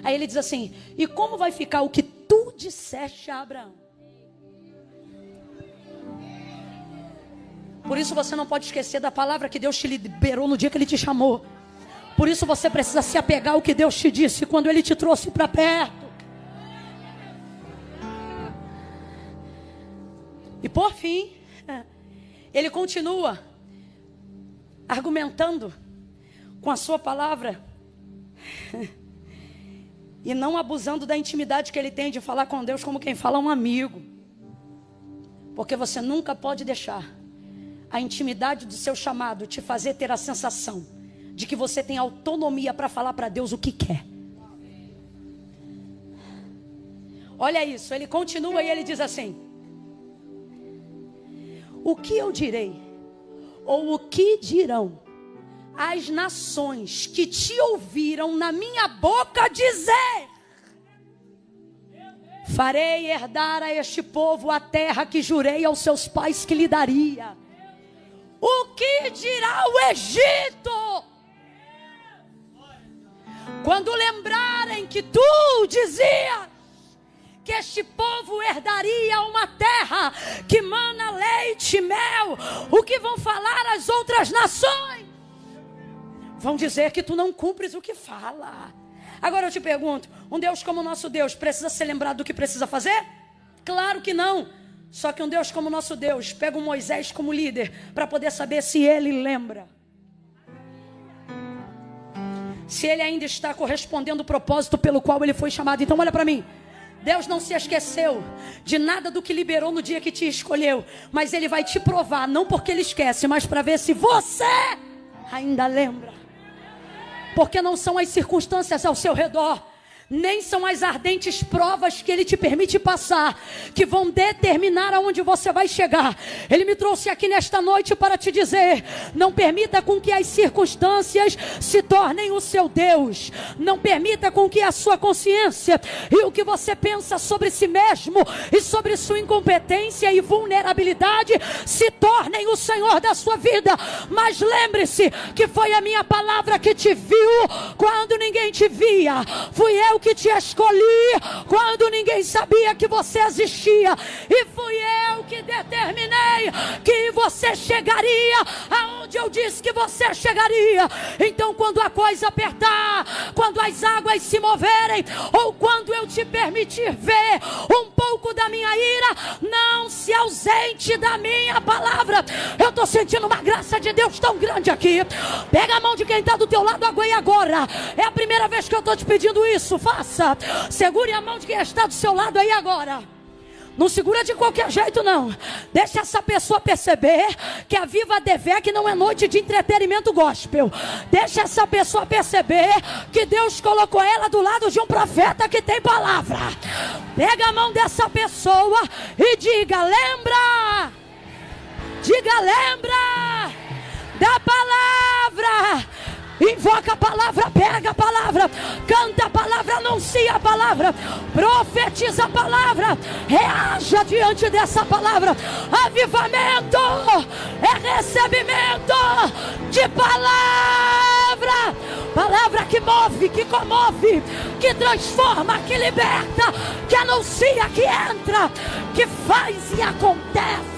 Aí ele diz assim: e como vai ficar o que tu disseste a Abraão? Por isso você não pode esquecer da palavra que Deus te liberou no dia que Ele te chamou. Por isso você precisa se apegar ao que Deus te disse quando Ele te trouxe para perto. E por fim, Ele continua argumentando com a sua palavra e não abusando da intimidade que Ele tem de falar com Deus como quem fala a um amigo. Porque você nunca pode deixar a intimidade do seu chamado te fazer ter a sensação de que você tem autonomia para falar para Deus o que quer. Olha isso, ele continua e ele diz assim: o que eu direi, ou o que dirão as nações que te ouviram na minha boca dizer: farei herdar a este povo a terra que jurei aos seus pais que lhe daria. O que dirá o Egito quando lembrarem que tu dizias que este povo herdaria uma terra que mana leite e mel? O que vão falar as outras nações? Vão dizer que tu não cumpres o que fala. Agora eu te pergunto, um Deus como o nosso Deus precisa ser lembrado do que precisa fazer? Claro que não. Só que um Deus como o nosso Deus pega um Moisés como líder para poder saber se ele lembra, se ele ainda está correspondendo ao propósito pelo qual ele foi chamado. Então olha para mim, Deus não se esqueceu de nada do que liberou no dia que te escolheu, mas Ele vai te provar, não porque Ele esquece, mas para ver se você ainda lembra. Porque não são as circunstâncias ao seu redor, nem são as ardentes provas que Ele te permite passar que vão determinar aonde você vai chegar. Ele me trouxe aqui nesta noite para te dizer: não permita com que as circunstâncias se tornem o seu Deus. Não permita com que a sua consciência e o que você pensa sobre si mesmo e sobre sua incompetência e vulnerabilidade se tornem o Senhor da sua vida. Mas lembre-se que foi a minha palavra que te viu quando ninguém te via. Fui eu que te escolhi quando ninguém sabia que você existia, e fui eu que determinei que você chegaria aonde eu disse que você chegaria. Então quando a coisa apertar, quando as águas se moverem, ou quando eu te permitir ver um pouco da minha ira, não se ausente da minha palavra. Eu estou sentindo uma graça de Deus tão grande aqui. Pega a mão de quem está do teu lado agora. É a primeira vez que eu estou te pedindo isso. Faça. Segure a mão de quem está do seu lado aí agora. Não segura de qualquer jeito não. Deixa essa pessoa perceber que a Viva Devec não é noite de entretenimento gospel. Deixa essa pessoa perceber que Deus colocou ela do lado de um profeta que tem palavra. Pega a mão dessa pessoa e diga: lembra. Diga: lembra da palavra. Invoca a palavra, pega a palavra, canta a palavra, anuncia a palavra, profetiza a palavra, reaja diante dessa palavra. Avivamento é recebimento de palavra. Palavra que move, que comove, que transforma, que liberta, que anuncia, que entra, que faz e acontece.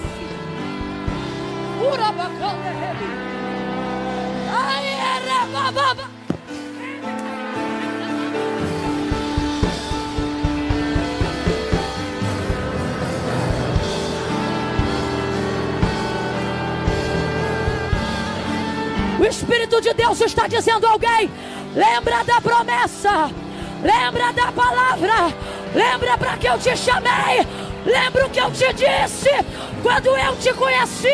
O Espírito de Deus está dizendo a alguém: lembra da promessa, lembra da palavra, lembra para que eu te chamei, lembra o que eu te disse quando eu te conheci,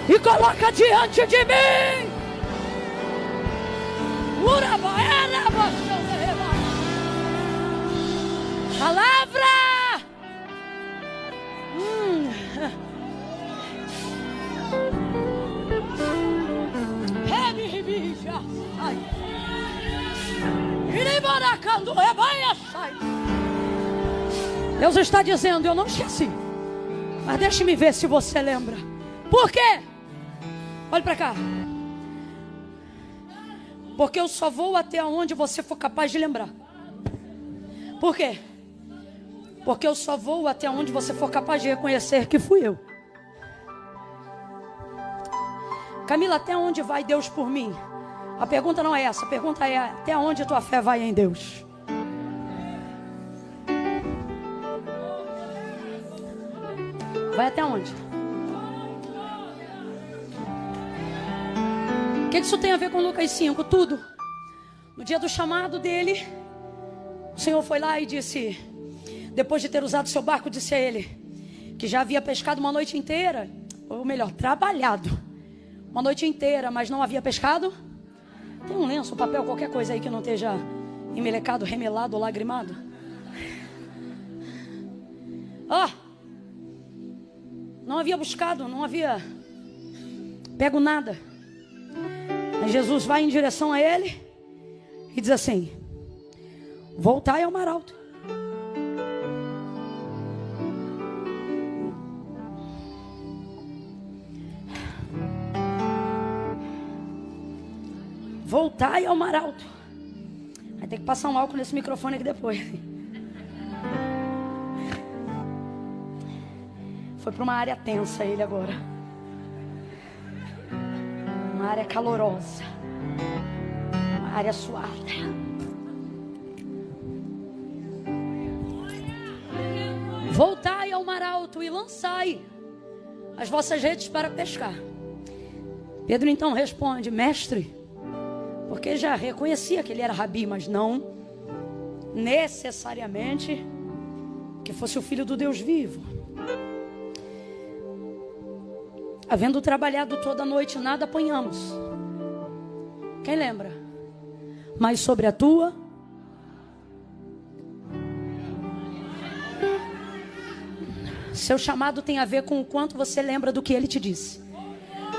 e coloca diante de mim. Palavra. Deus está dizendo, eu não esqueci. Mas deixe-me ver se você lembra. Por quê? Olhe para cá. Porque eu só vou até onde você for capaz de lembrar. Por quê? Porque eu só vou até onde você for capaz de reconhecer que fui eu. Camila, até onde vai Deus por mim? A pergunta não é essa. A pergunta é, até onde a tua fé vai em Deus? Vai até onde? O que isso tem a ver com Lucas 5? Tudo. No dia do chamado dele, o Senhor foi lá e disse, depois de ter usado seu barco, disse a ele, que já havia pescado uma noite inteira, ou melhor, trabalhado uma noite inteira, mas não havia pescado. Tem um lenço, um papel, qualquer coisa aí que não esteja emelecado, remelado ou lagrimado. Não havia buscado, não havia pego nada. Aí Jesus vai em direção a ele e diz assim, voltai ao mar alto. Voltai ao mar alto. Vai ter que passar um álcool nesse microfone aqui depois. Foi para uma área tensa ele agora. Uma área calorosa. Uma área suada. Voltai ao mar alto e lançai as vossas redes para pescar. Pedro então responde, mestre, porque já reconhecia que ele era rabi, mas não necessariamente que fosse o filho do Deus vivo. Havendo trabalhado toda a noite, nada apanhamos. Quem lembra? Mas sobre a tua... Seu chamado tem a ver com o quanto você lembra do que ele te disse.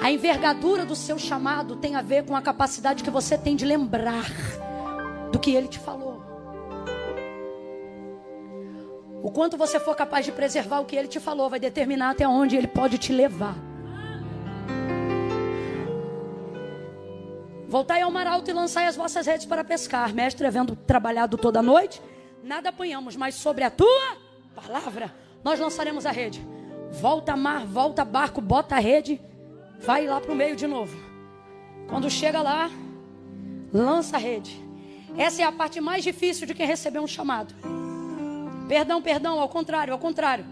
A envergadura do seu chamado tem a ver com a capacidade que você tem de lembrar do que ele te falou. O quanto você for capaz de preservar o que ele te falou vai determinar até onde ele pode te levar. Voltai ao mar alto e lançai as vossas redes para pescar. Mestre, havendo trabalhado toda a noite, nada apanhamos, mas sobre a tua palavra nós lançaremos a rede. Volta mar, volta barco, bota a rede, vai lá para o meio de novo. Quando chega lá, lança a rede. Essa é a parte mais difícil de quem recebeu um chamado. Perdão, ao contrário.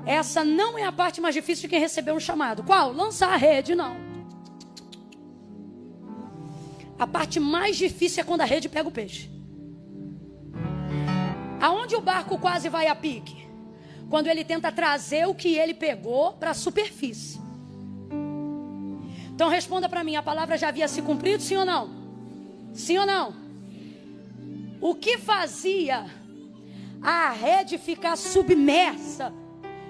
Essa não é a parte mais difícil de quem recebeu um chamado. Qual? Lançar a rede, não. A parte mais difícil é quando a rede pega o peixe. Aonde o barco quase vai a pique? Quando ele tenta trazer o que ele pegou para a superfície. Então responda para mim, a palavra já havia se cumprido, sim ou não? Sim ou não? O que fazia a rede ficar submersa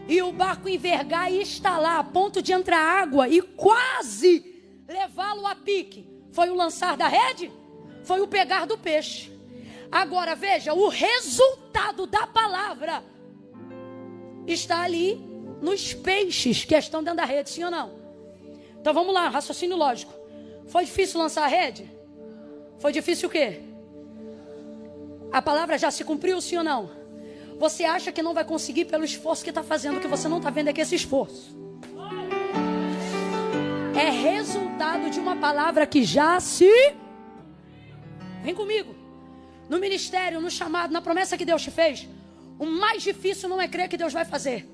e o barco envergar e estalar a ponto de entrar água e quase levá-lo a pique? Foi o lançar da rede? Foi o pegar do peixe. Agora veja, o resultado da palavra está ali nos peixes que estão dentro da rede, sim ou não? Então vamos lá, raciocínio lógico. Foi difícil lançar a rede? Foi difícil o quê? A palavra já se cumpriu, sim ou não? Você acha que não vai conseguir pelo esforço que está fazendo, o que você não está vendo é que esse esforço é resultado de uma palavra que já se... Vem comigo. No ministério, no chamado, na promessa que Deus te fez, o mais difícil não é crer que Deus vai fazer.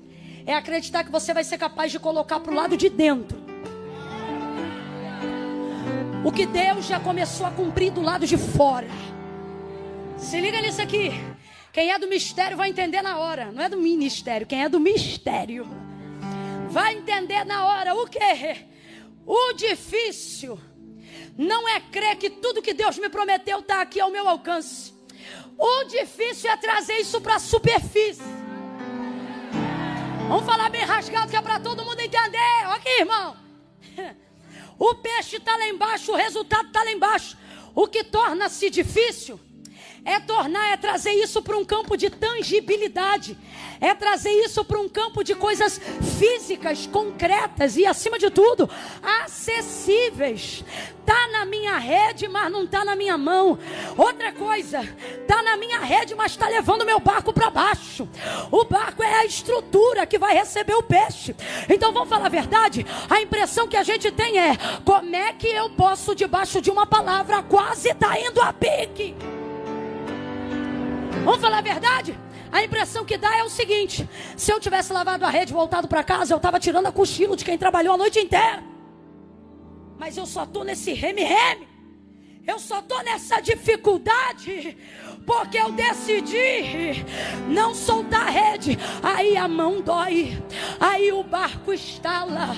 É acreditar que você vai ser capaz de colocar para o lado de dentro o que Deus já começou a cumprir do lado de fora. Se liga nisso aqui. Quem é do mistério vai entender na hora. Não é do ministério, quem é do mistério vai entender na hora. O quê? O difícil não é crer que tudo que Deus me prometeu está aqui ao meu alcance. O difícil é trazer isso para a superfície. Vamos falar bem rasgado que é para todo mundo entender. Olha aqui, irmão. O peixe está lá embaixo, o resultado está lá embaixo. O que torna-se difícil É trazer isso para um campo de tangibilidade. É trazer isso para um campo de coisas físicas, concretas e, acima de tudo, acessíveis. Está na minha rede, mas não está na minha mão. Outra coisa, está na minha rede, mas está levando meu barco para baixo. O barco é a estrutura que vai receber o peixe. Então, vamos falar a verdade? A impressão que a gente tem é: como é que eu posso, debaixo de uma palavra, quase está indo a pique? Vamos falar a verdade? A impressão que dá é o seguinte: se eu tivesse lavado a rede e voltado para casa, eu estava tirando a cochilo de quem trabalhou a noite inteira. Mas eu só estou nesse reme-reme. Eu só estou nessa dificuldade porque eu decidi não soltar a rede. Aí a mão dói, aí o barco estala,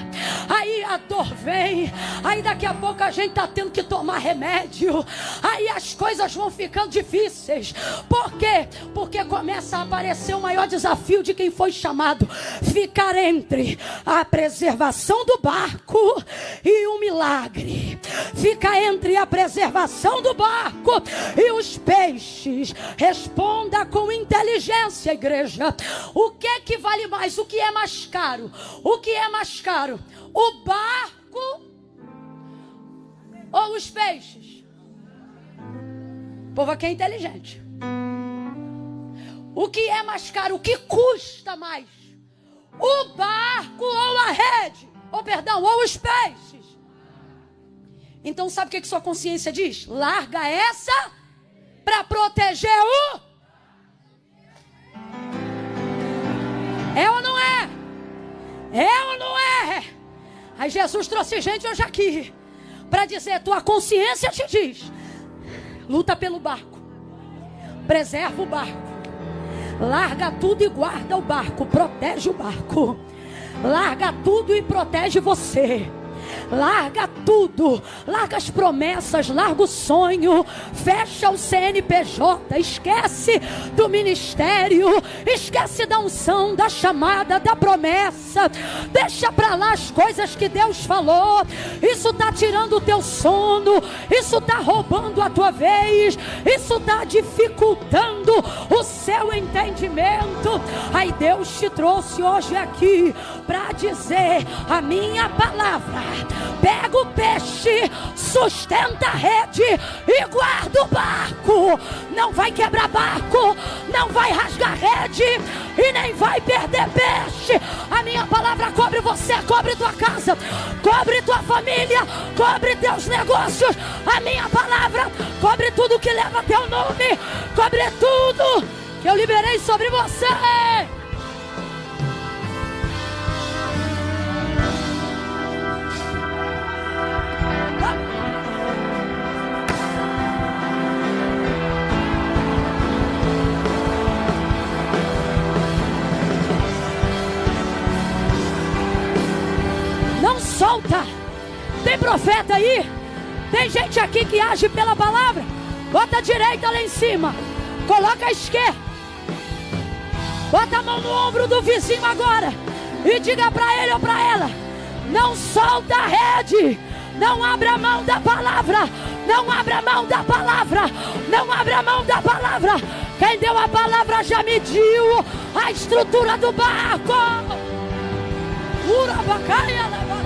aí a dor vem, aí daqui a pouco a gente está tendo que tomar remédio, aí as coisas vão ficando difíceis. Por quê? Porque começa a aparecer o maior desafio de quem foi chamado: ficar entre a preservação do barco e o milagre. Fica entre a preservação do barco e os peixes. Responda com inteligência, igreja. O que é que vale mais? O que é mais caro? O que é mais caro? O barco ou os peixes? O povo aqui é inteligente. O que é mais caro? O que custa mais? O barco ou a rede? Ou os peixes? Então sabe o que sua consciência diz? Larga essa para proteger o... É ou não é? É ou não é? Aí Jesus trouxe gente hoje aqui para dizer: tua consciência te diz: luta pelo barco, preserva o barco, larga tudo e guarda o barco, protege o barco, larga tudo e protege você. Larga tudo, larga as promessas, larga o sonho, fecha o CNPJ, esquece do ministério, esquece da unção, da chamada, da promessa. Deixa pra lá as coisas que Deus falou. Isso está tirando o teu sono, isso está roubando a tua vez, isso está dificultando o seu entendimento. Aí Deus te trouxe hoje aqui para dizer a minha palavra: pega o peixe, sustenta a rede e guarda o barco. Não vai quebrar barco, não vai rasgar rede e nem vai perder peixe. A minha palavra cobre você, cobre tua casa, cobre tua família, cobre teus negócios. A minha palavra cobre tudo que leva teu nome, cobre tudo que eu liberei sobre você. Não solta. Tem profeta aí? Tem gente aqui que age pela palavra? Bota a direita lá em cima, coloca a esquerda, bota a mão no ombro do vizinho agora e diga para ele ou para ela: não solta a rede, não abra mão da palavra, não abra mão da palavra, não abra mão da palavra. Quem deu a palavra já mediu a estrutura do barco. Urabacaia, lavara.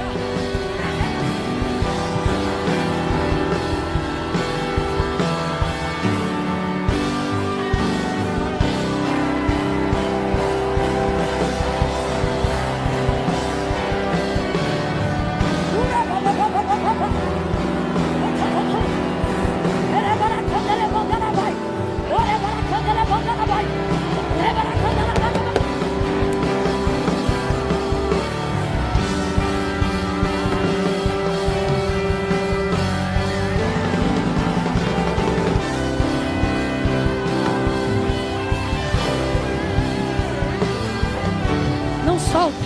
Não solta,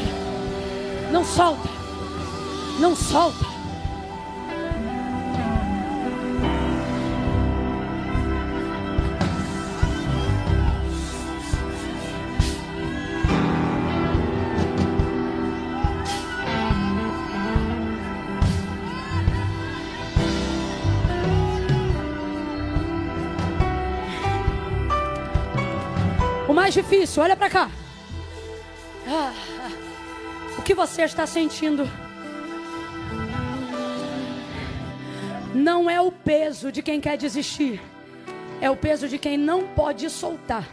não solta, não solta. O mais difícil, olha para cá. O que você está sentindo não é o peso de quem quer desistir, é o peso de quem não pode soltar.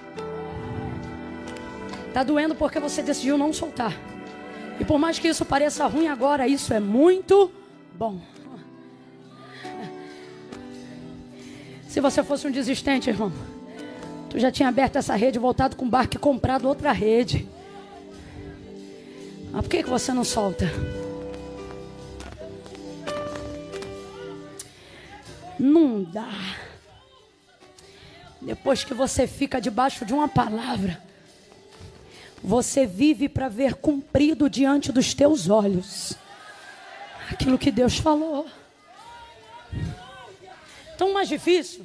Está doendo porque você decidiu não soltar. E por mais que isso pareça ruim agora, isso é muito bom. Se você fosse um desistente, irmão, tu já tinha aberto essa rede, voltado com o barco e comprado outra rede. Mas por que você não solta? Não dá. Depois que você fica debaixo de uma palavra, você vive para ver cumprido diante dos teus olhos aquilo que Deus falou. Então o mais difícil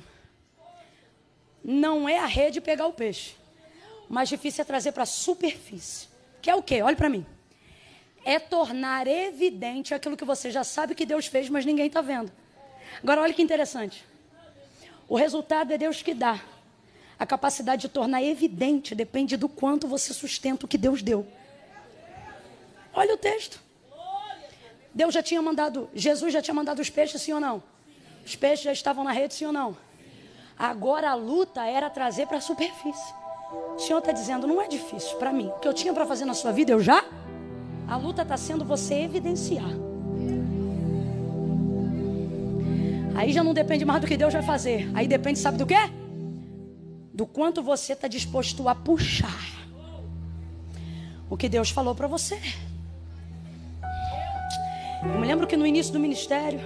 não é a rede pegar o peixe. O mais difícil é trazer para a superfície. Que é o quê? Olha para mim. É tornar evidente aquilo que você já sabe que Deus fez, mas ninguém está vendo. Agora olha que interessante. O resultado é Deus que dá. A capacidade de tornar evidente depende do quanto você sustenta o que Deus deu. Olha o texto. Deus já tinha mandado, Jesus já tinha mandado os peixes, sim ou não? Os peixes já estavam na rede, sim ou não? Agora a luta era trazer para a superfície. O Senhor está dizendo, não é difícil para mim. O que eu tinha para fazer na sua vida, eu já. A luta está sendo você evidenciar. Aí já não depende mais do que Deus vai fazer. Aí depende, sabe do quê? Do quanto você está disposto a puxar o que Deus falou para você. Eu me lembro que no início do ministério,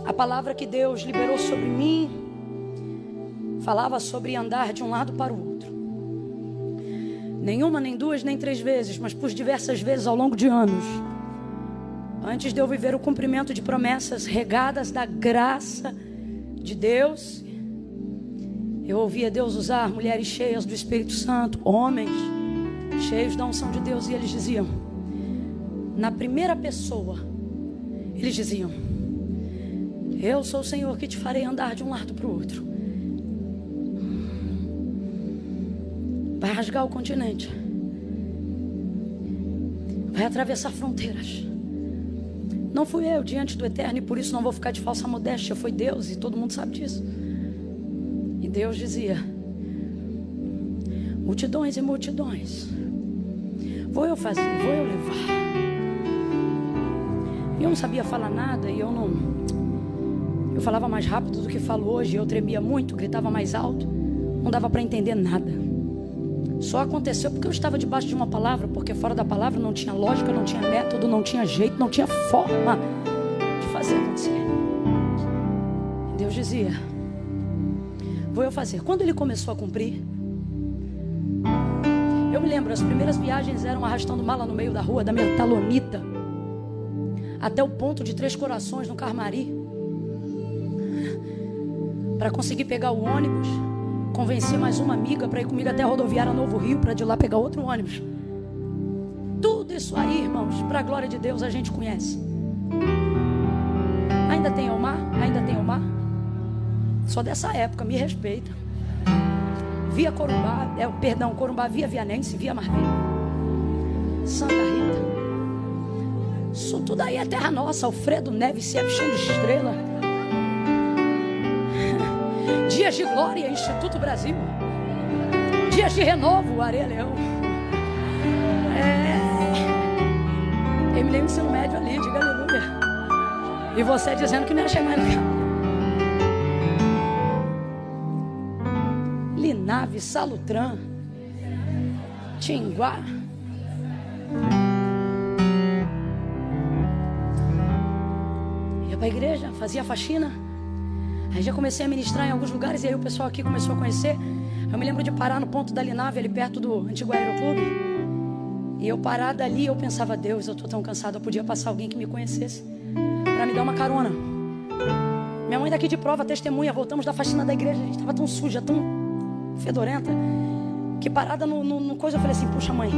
a palavra que Deus liberou sobre mim falava sobre andar de um lado para o outro. Nenhuma, nem duas, nem três vezes, mas por diversas vezes ao longo de anos. Antes de eu viver o cumprimento de promessas regadas da graça de Deus, eu ouvia Deus usar mulheres cheias do Espírito Santo, homens cheios da unção de Deus, e eles diziam, na primeira pessoa, eles diziam, eu sou o Senhor que te farei andar de um lado para o outro. Vai rasgar o continente, vai atravessar fronteiras. Não fui eu diante do Eterno, e por isso não vou ficar de falsa modéstia. Foi Deus, e todo mundo sabe disso. E Deus dizia, multidões e multidões, vou eu fazer, vou eu levar. E eu não sabia falar nada, e eu falava mais rápido do que falo hoje. Eu tremia muito, gritava mais alto, não dava para entender nada. Só aconteceu porque eu estava debaixo de uma palavra, porque fora da palavra não tinha lógica, não tinha método, não tinha jeito, não tinha forma de fazer acontecer. Deus dizia, vou eu fazer. Quando ele começou a cumprir, eu me lembro, as primeiras viagens eram arrastando mala no meio da rua, da minha talonita, até o ponto de Três Corações, no Carmari, para conseguir pegar o ônibus, convenci mais uma amiga para ir comigo até a rodoviária Novo Rio, para de lá pegar outro ônibus. Tudo isso aí, irmãos, para a glória de Deus, a gente conhece. Ainda tem o mar? Ainda tem o mar? Só dessa época, me respeita. Via Corumbá, Corumbá via Vianense, via Marvim, Santa Rita. Isso tudo aí é terra nossa. Alfredo Neves, Chão de Estrela, Dias de Glória, Instituto Brasil, Dias de Renovo, Areia Leão. Eu me lembro do ensino médio ali, diga aleluia. E você dizendo que não ia chegar no carro. Linave, Salutran, Tinguá. Ia para a igreja, fazia faxina. Aí já comecei a ministrar em alguns lugares, e aí o pessoal aqui começou a conhecer. Eu me lembro de parar no ponto da Linave, ali perto do antigo Aeroclube. E eu parada ali, eu pensava, Deus, eu estou tão cansado, eu podia passar alguém que me conhecesse para me dar uma carona. Minha mãe daqui de prova, testemunha, voltamos da faxina da igreja, a gente estava tão suja, tão fedorenta, que parada no coisa, eu falei assim, puxa mãe,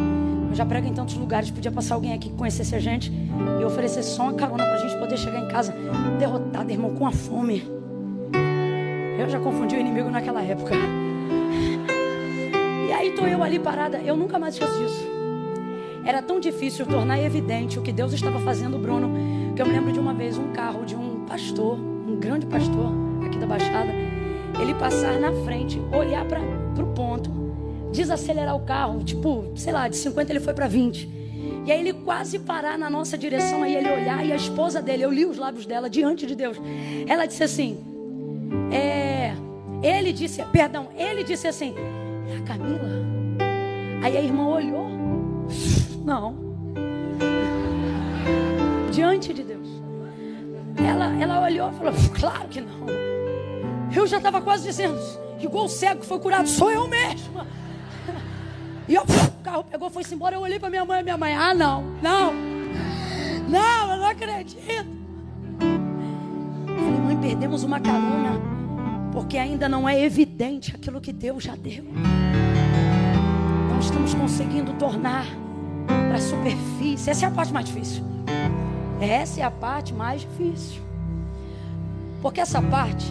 eu já prego em tantos lugares, podia passar alguém aqui que conhecesse a gente e oferecesse só uma carona para a gente poder chegar em casa derrotada, irmão, com a fome. Eu já confundi o inimigo naquela época. E aí estou eu ali parada. Eu nunca mais esqueço disso. Era tão difícil tornar evidente o que Deus estava fazendo, Bruno, que eu me lembro de uma vez um carro de um pastor, um grande pastor aqui da Baixada, ele passar na frente, olhar para o ponto, desacelerar o carro, tipo, sei lá, de 50 ele foi para 20. E aí ele quase parar na nossa direção, aí ele olhar, e a esposa dele, eu li os lábios dela diante de Deus. Ela disse assim, ele disse assim, é a Camila? Aí a irmã olhou, não, diante de Deus. Ela olhou e falou, claro que não. Eu já estava quase dizendo, igual o cego que foi curado, sou eu mesma. E o carro pegou, foi-se embora. Eu olhei para minha mãe, não, eu não acredito. Eu falei, mãe, perdemos uma carona, porque ainda não é evidente aquilo que Deus já deu. Não estamos conseguindo tornar para a superfície. Essa é a parte mais difícil. Essa é a parte mais difícil. Porque essa parte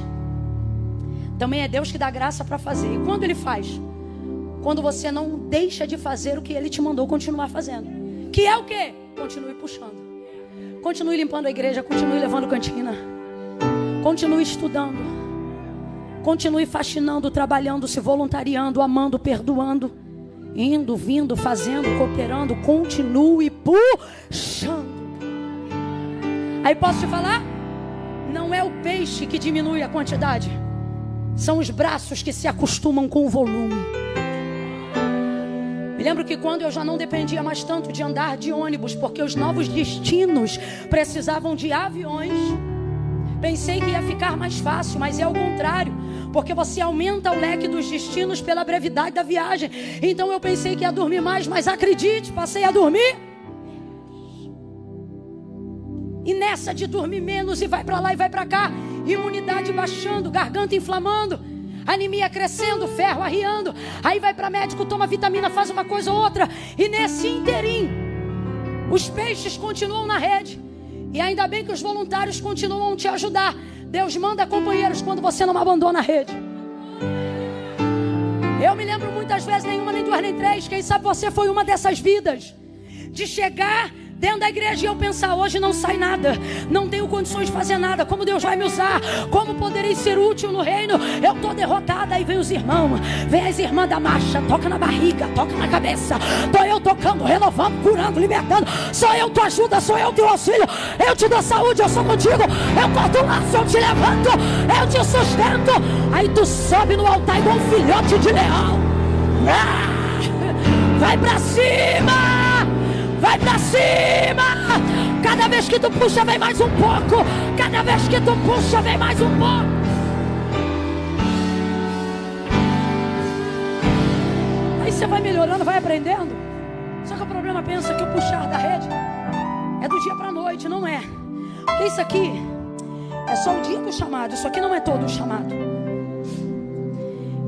também é Deus que dá graça para fazer. E quando Ele faz? Quando você não deixa de fazer o que Ele te mandou continuar fazendo. Que é o quê? Continue puxando. Continue limpando a igreja. Continue levando cantina. Continue estudando. Continue faxinando, trabalhando, se voluntariando, amando, perdoando. Indo, vindo, fazendo, cooperando. Continue puxando. Aí posso te falar? Não é o peixe que diminui a quantidade. São os braços que se acostumam com o volume. Me lembro que quando eu já não dependia mais tanto de andar de ônibus, porque os novos destinos precisavam de aviões, pensei que ia ficar mais fácil, mas é ao contrário, porque você aumenta o leque dos destinos pela brevidade da viagem. Então eu pensei que ia dormir mais, mas acredite, passei a dormir. E nessa de dormir menos e vai para lá e vai para cá, imunidade baixando, garganta inflamando, anemia crescendo, ferro arriando. Aí vai para médico, toma vitamina, faz uma coisa ou outra. E nesse inteirinho, os peixes continuam na rede. E ainda bem que os voluntários continuam a te ajudar. Deus manda companheiros quando você não abandona a rede. Eu me lembro muitas vezes, nenhuma, nem duas, nem três. Quem sabe você foi uma dessas vidas. De chegar dentro da igreja e eu pensar, hoje não sai nada, não tenho condições de fazer nada, como Deus vai me usar, como poderei ser útil no reino, eu estou derrotada. Aí vem os irmãos, vem as irmãs da marcha, toca na barriga, toca na cabeça, estou eu tocando, renovando, curando, libertando, sou eu tua ajuda, sou eu teu auxílio, eu te dou saúde, eu sou contigo, eu corto o laço, eu te levanto, eu te sustento. Aí tu sobe no altar igual um filhote de leão, vai pra cima! Vai pra cima! Cada vez que tu puxa vem mais um pouco. Cada vez que tu puxa vem mais um pouco. Aí você vai melhorando, vai aprendendo. Só que o problema pensa que o puxar da rede é do dia pra noite, não é. Porque isso aqui é só o dia do chamado. Isso aqui não é todo o chamado.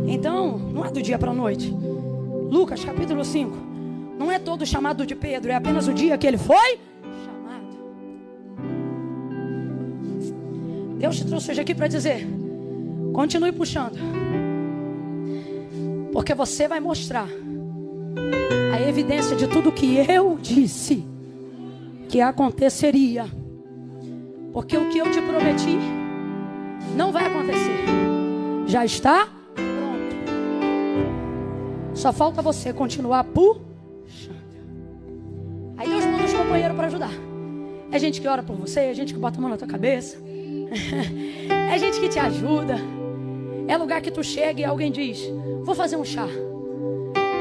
Então, não é do dia pra noite. Lucas capítulo 5. Não é todo o chamado de Pedro, é apenas o dia que ele foi chamado. Deus te trouxe hoje aqui para dizer, continue puxando. Porque você vai mostrar a evidência de tudo que eu disse que aconteceria. Porque o que eu te prometi não vai acontecer. Já está pronto. Só falta você continuar puxando. Aí Deus manda os companheiros para ajudar. É gente que ora por você, é gente que bota a mão na tua cabeça, é gente que te ajuda. É lugar que tu chega e alguém diz, vou fazer um chá.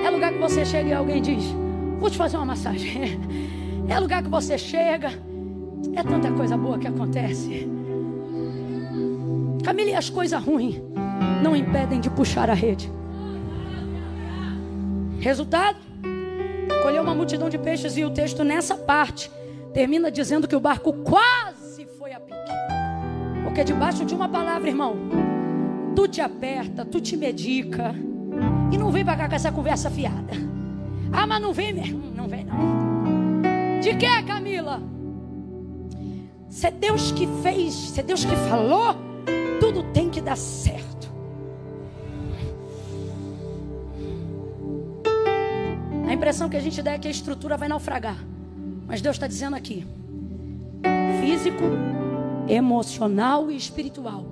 É lugar que você chega e alguém diz, vou te fazer uma massagem. É lugar que você chega, é tanta coisa boa que acontece. Camila, e as coisas ruins não impedem de puxar a rede. Resultado? Colheu uma multidão de peixes. E o texto nessa parte termina dizendo que o barco quase foi a pique. Porque debaixo de uma palavra, irmão, tu te aperta, tu te medica. E não vem pra cá com essa conversa fiada. Ah, mas não vem mesmo. Não vem não. De que, Camila? Se é Deus que fez, se é Deus que falou, tudo tem que dar certo. A impressão que a gente dá é que a estrutura vai naufragar. Mas Deus está dizendo aqui: físico, emocional e espiritual.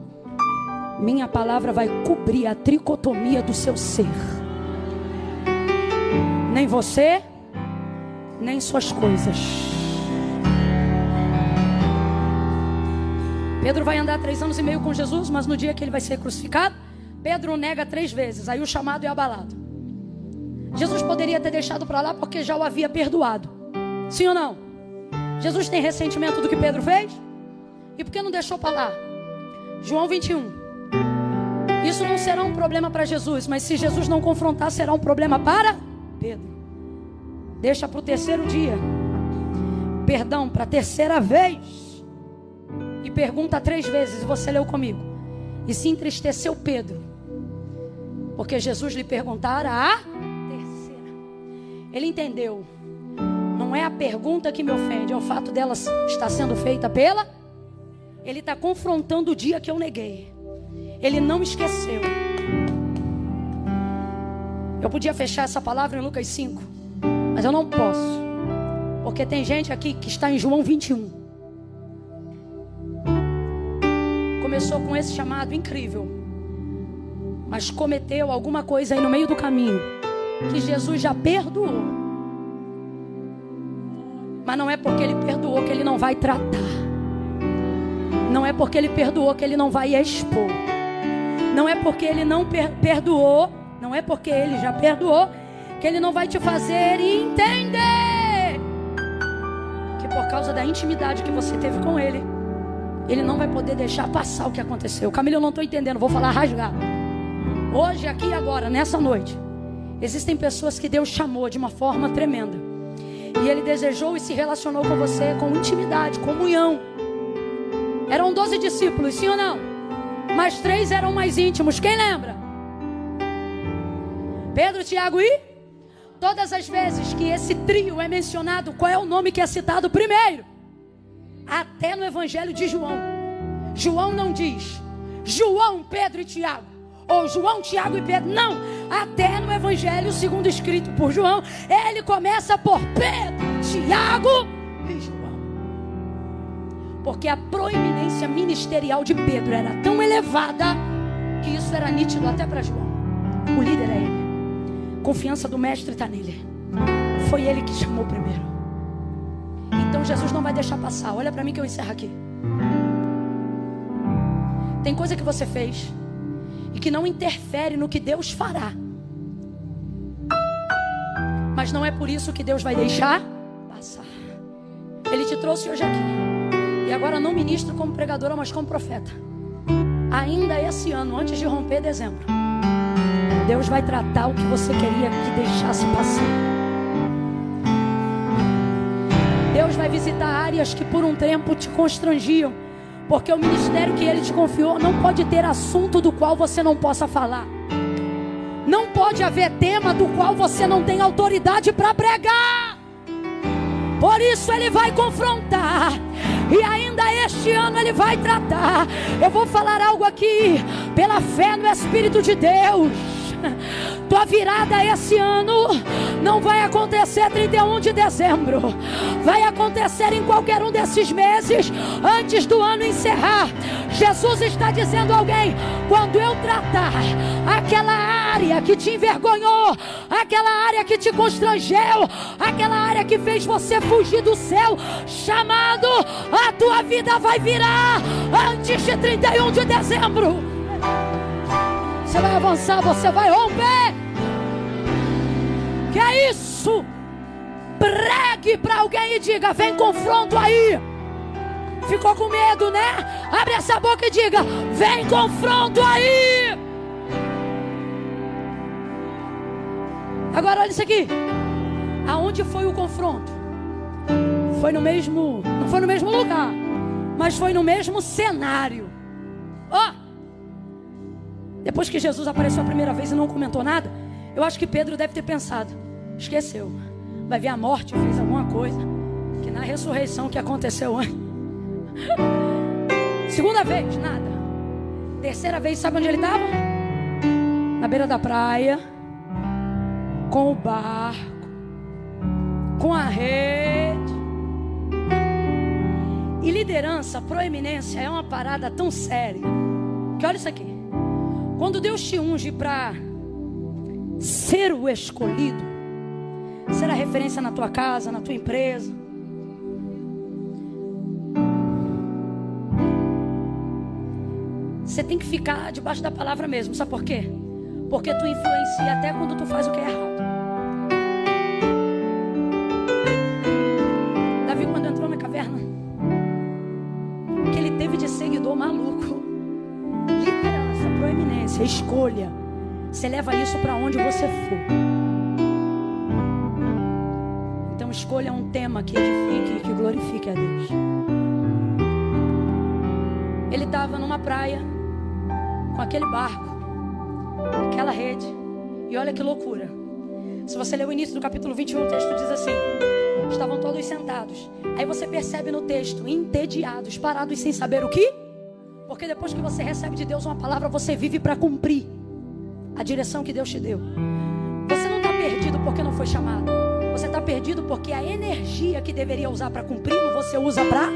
Minha palavra vai cobrir a tricotomia do seu ser. Nem você, nem suas coisas. Pedro vai andar 3 anos e meio com Jesus, mas no dia que ele vai ser crucificado, Pedro o nega 3 vezes. Aí o chamado é abalado. Jesus poderia ter deixado para lá porque já o havia perdoado. Sim ou não? Jesus tem ressentimento do que Pedro fez? E por que não deixou para lá? João 21. Isso não será um problema para Jesus, mas se Jesus não confrontar, será um problema para Pedro. Deixa para o 3º dia. Perdão, para a 3ª vez. E pergunta 3 vezes, você leu comigo. E se entristeceu Pedro, porque Jesus lhe perguntara a 3ª. Ele entendeu. Não é a pergunta que me ofende, é o fato dela estar sendo feita pela... Ele está confrontando o dia que eu neguei. Ele não esqueceu. Eu podia fechar essa palavra em Lucas 5, mas eu não posso, porque tem gente aqui que está em João 21. Começou com esse chamado incrível, mas cometeu alguma coisa aí no meio do caminho que Jesus já perdoou. Mas não é porque ele perdoou que ele não vai tratar. Não é porque ele perdoou que ele não vai expor. Não é porque ele não perdoou, não é porque ele já perdoou que ele não vai te fazer entender que por causa da intimidade que você teve com ele, ele não vai poder deixar passar o que aconteceu. Camila, eu não estou entendendo, vou falar rasgado. Hoje, aqui e agora, nessa noite, existem pessoas que Deus chamou de uma forma tremenda. E Ele desejou e se relacionou com você com intimidade, comunhão. Eram 12 discípulos, sim ou não? Mas 3 eram mais íntimos, quem lembra? Pedro, Tiago e... Todas as vezes que esse trio é mencionado, qual é o nome que é citado primeiro? Até no Evangelho de João. João não diz João, Pedro e Tiago, ou João, Tiago e Pedro. Não, até no Evangelho segundo escrito por João, ele começa por Pedro, Tiago e João. Porque a proeminência ministerial de Pedro era tão elevada que isso era nítido até para João. O líder é ele. Confiança do mestre está nele. Foi ele que chamou primeiro. Então Jesus não vai deixar passar. Olha para mim que eu encerro aqui. Tem coisa que você fez e que não interfere no que Deus fará. Mas não é por isso que Deus vai deixar passar. Ele te trouxe hoje aqui. E agora não ministro como pregadora, mas como profeta. Ainda esse ano, antes de romper dezembro, Deus vai tratar o que você queria que deixasse passar. Deus vai visitar áreas que por um tempo te constrangiam, porque o ministério que Ele te confiou não pode ter assunto do qual você não possa falar. Não pode haver tema do qual você não tem autoridade para pregar. Por isso Ele vai confrontar. E ainda este ano Ele vai tratar. Eu vou falar algo aqui pela fé no Espírito de Deus. Tua virada esse ano não vai acontecer 31 de dezembro. Vai acontecer em qualquer um desses meses antes do ano encerrar. Jesus está dizendo a alguém: quando eu tratar aquela área que te envergonhou, aquela área que te constrangeu, aquela área que fez você fugir do céu chamado, a tua vida vai virar antes de 31 de dezembro. Você vai avançar, você vai romper. Que é isso? Pregue para alguém e diga: vem confronto aí. Ficou com medo, né? Abre essa boca e diga: vem confronto aí. Agora olha isso aqui. Aonde foi o confronto? Foi no mesmo, não foi no mesmo lugar, mas foi no mesmo cenário. Ó, depois que Jesus apareceu a primeira vez e não comentou nada, eu acho que Pedro deve ter pensado: esqueceu, vai ver a morte, fez alguma coisa, que na ressurreição que aconteceu antes. Segunda vez, nada. Terceira vez, sabe onde ele estava? Na beira da praia, com o barco. com a rede. E liderança, proeminência é uma parada tão séria que olha isso aqui. Quando Deus te unge para ser o escolhido, ser a referência na tua casa, na tua empresa, você tem que ficar debaixo da palavra mesmo. Sabe por quê? Porque tu influencia até quando tu faz o que é errado. Davi, quando entrou na caverna, o que ele teve de seguidor maluco, liderança, proeminência, escolha, você leva isso para onde você for. Então escolha um tema que edifique e que glorifique a Deus. Ele estava numa praia com aquele barco, aquela rede, e olha que loucura. Se você ler o início do capítulo 21, o texto diz assim: estavam todos sentados. Aí você percebe no texto, entediados, parados sem saber o que. Porque depois que você recebe de Deus uma palavra, você vive para cumprir a direção que Deus te deu. Você não está perdido porque não foi chamado. Você está perdido porque a energia que deveria usar para cumpri-lo, você usa para...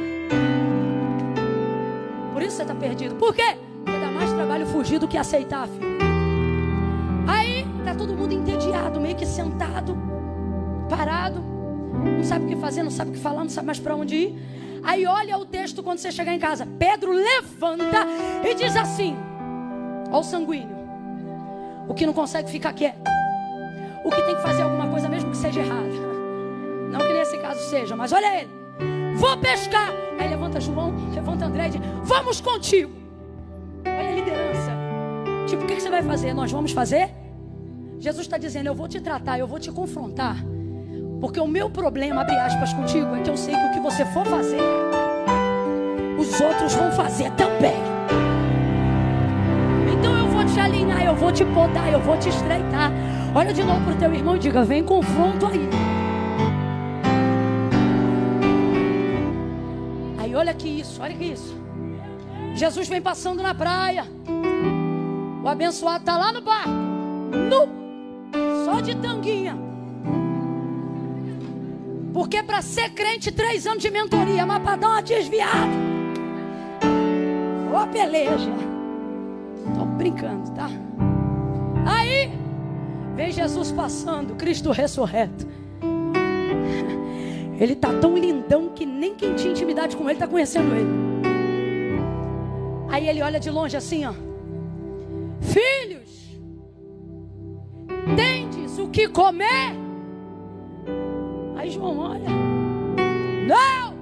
Por isso você está perdido. Por quê? Porque dá mais trabalho fugir do que aceitar, filho. Aí está todo mundo entediado, meio que sentado, parado, não sabe o que fazer, não sabe o que falar, não sabe mais para onde ir. Aí olha o texto quando você chegar em casa. Pedro levanta e diz assim: ó o sanguíneo, o que não consegue ficar quieto, o que tem que fazer alguma coisa mesmo que seja errada. Não que nesse caso seja, mas olha ele: vou pescar. Aí levanta João, levanta André e diz: vamos contigo. Olha a liderança. Tipo, o que você vai fazer? Nós vamos fazer? Jesus está dizendo: eu vou te tratar, eu vou te confrontar, porque o meu problema, abre aspas, contigo, é que eu sei que o que você for fazer, os outros vão fazer também. Então eu vou te alinhar, eu vou te podar, eu vou te estreitar. Olha de novo para o teu irmão e diga: vem confronto aí. Aí olha que isso, olha que isso. Jesus vem passando na praia. O abençoado está lá no barco, só de tanguinha. Porque para ser crente, 3 anos de mentoria, mas para dar uma desviada, ó peleja. Tô brincando, tá? Aí vem Jesus passando, Cristo ressurreto. Ele tá tão lindão que nem quem tinha intimidade com ele tá conhecendo ele. Aí ele olha de longe assim, ó: filhos, tendes o que comer? Aí João olha: não!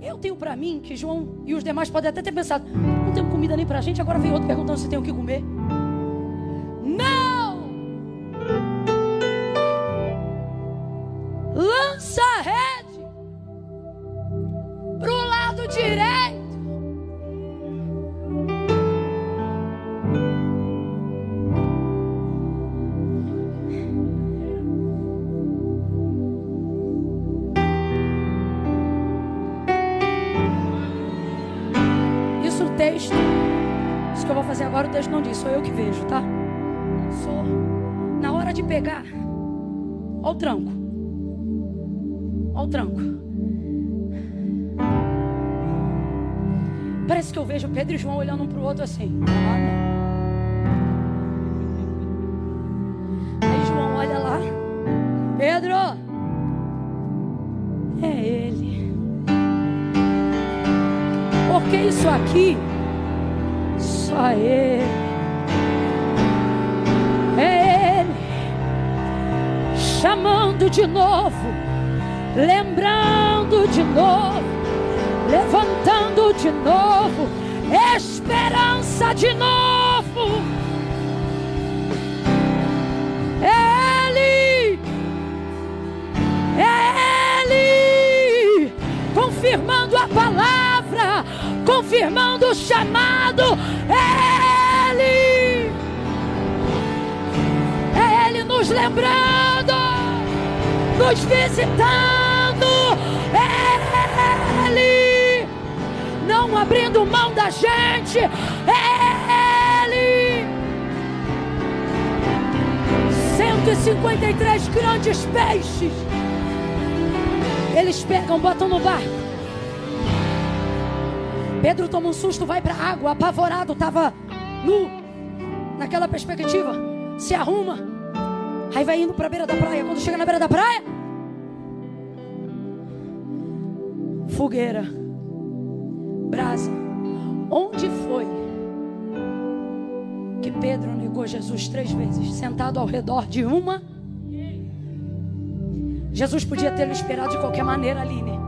Eu tenho para mim, que João e os demais podem até ter pensado: não tem comida nem pra gente, agora vem outro perguntando se tem o que comer. Não! Lança a rede pro lado direito. Texto, isso que eu vou fazer agora, o texto não diz, sou eu que vejo, tá? Sou. Na hora de pegar, ó o tranco, ó o tranco. Parece que eu vejo Pedro e João olhando um pro outro assim: ah, não. Aí João olha lá: Pedro, é ele. Porque isso aqui, só ele, é ele, chamando de novo, lembrando de novo, levantando de novo, esperança de novo. É ele, confirmando a palavra, confirmando o chamado. É Ele nos lembrando, nos visitando. É Ele não abrindo mão da gente. É Ele. 153 grandes peixes Eles pegam, botam no barco. Pedro toma um susto, vai para a água, apavorado, estava nu, naquela perspectiva, se arruma, aí vai indo para a beira da praia. Quando chega na beira da praia, fogueira, brasa. Onde foi que Pedro negou Jesus 3 vezes? Sentado ao redor de uma. Jesus podia tê-lo esperado de qualquer maneira, Aline,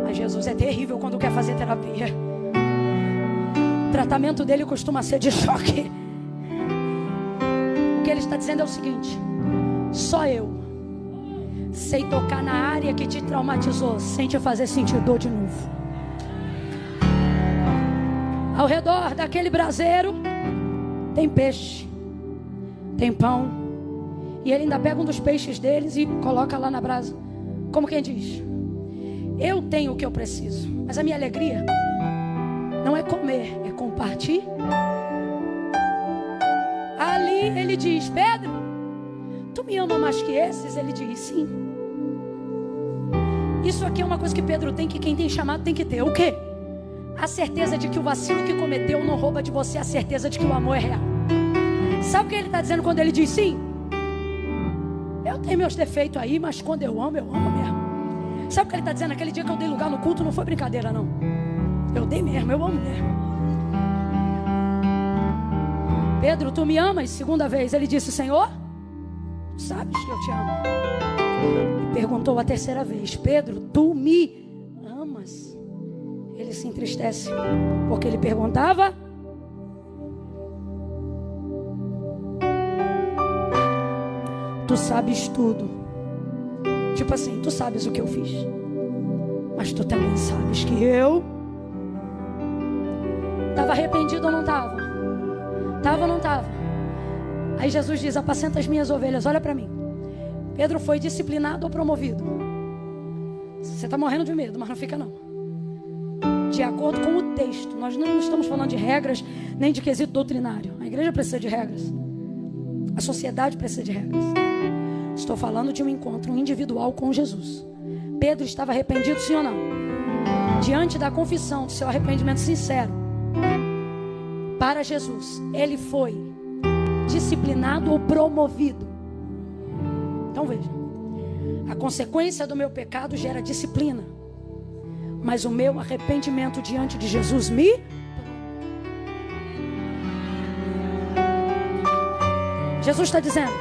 mas Jesus é terrível quando quer fazer terapia. O tratamento dele costuma ser de choque. O que ele está dizendo é o seguinte: só eu sei tocar na área que te traumatizou sem te fazer sentir dor de novo. Ao redor daquele braseiro tem peixe, tem pão, e ele ainda pega um dos peixes deles e coloca lá na brasa, como quem diz: eu tenho o que eu preciso, mas a minha alegria não é comer, é compartilhar. Ali ele diz: Pedro, tu me ama mais que esses? Ele diz: sim. Isso aqui é uma coisa que Pedro tem, que quem tem chamado tem que ter. O quê? A certeza de que o vacilo que cometeu não rouba de você a certeza de que o amor é real. Sabe o que ele está dizendo quando ele diz sim? Eu tenho meus defeitos aí, mas quando eu amo mesmo. Sabe o que ele está dizendo? Aquele dia que eu dei lugar no culto não foi brincadeira, não. Eu dei mesmo, eu amo mesmo. Pedro, tu me amas? Segunda vez ele disse: Senhor, tu sabes que eu te amo. E perguntou a terceira vez: Pedro, tu me amas? Ele se entristece, porque ele perguntava. Tu sabes tudo. Tipo assim, tu sabes o que eu fiz, mas tu também sabes que eu estava arrependido ou não estava? Estava ou não estava? Aí Jesus diz: apacenta as minhas ovelhas. Olha para mim. Pedro foi disciplinado ou promovido? Você está morrendo de medo, mas não fica não. De acordo com o texto, nós não estamos falando de regras, nem de quesito doutrinário. A igreja precisa de regras, a sociedade precisa de regras. Estou falando de um encontro individual com Jesus. Pedro estava arrependido, sim ou não? Diante da confissão do seu arrependimento sincero para Jesus, ele foi disciplinado ou promovido? Então veja, a consequência do meu pecado gera disciplina, mas o meu arrependimento diante de Jesus me... Jesus está dizendo: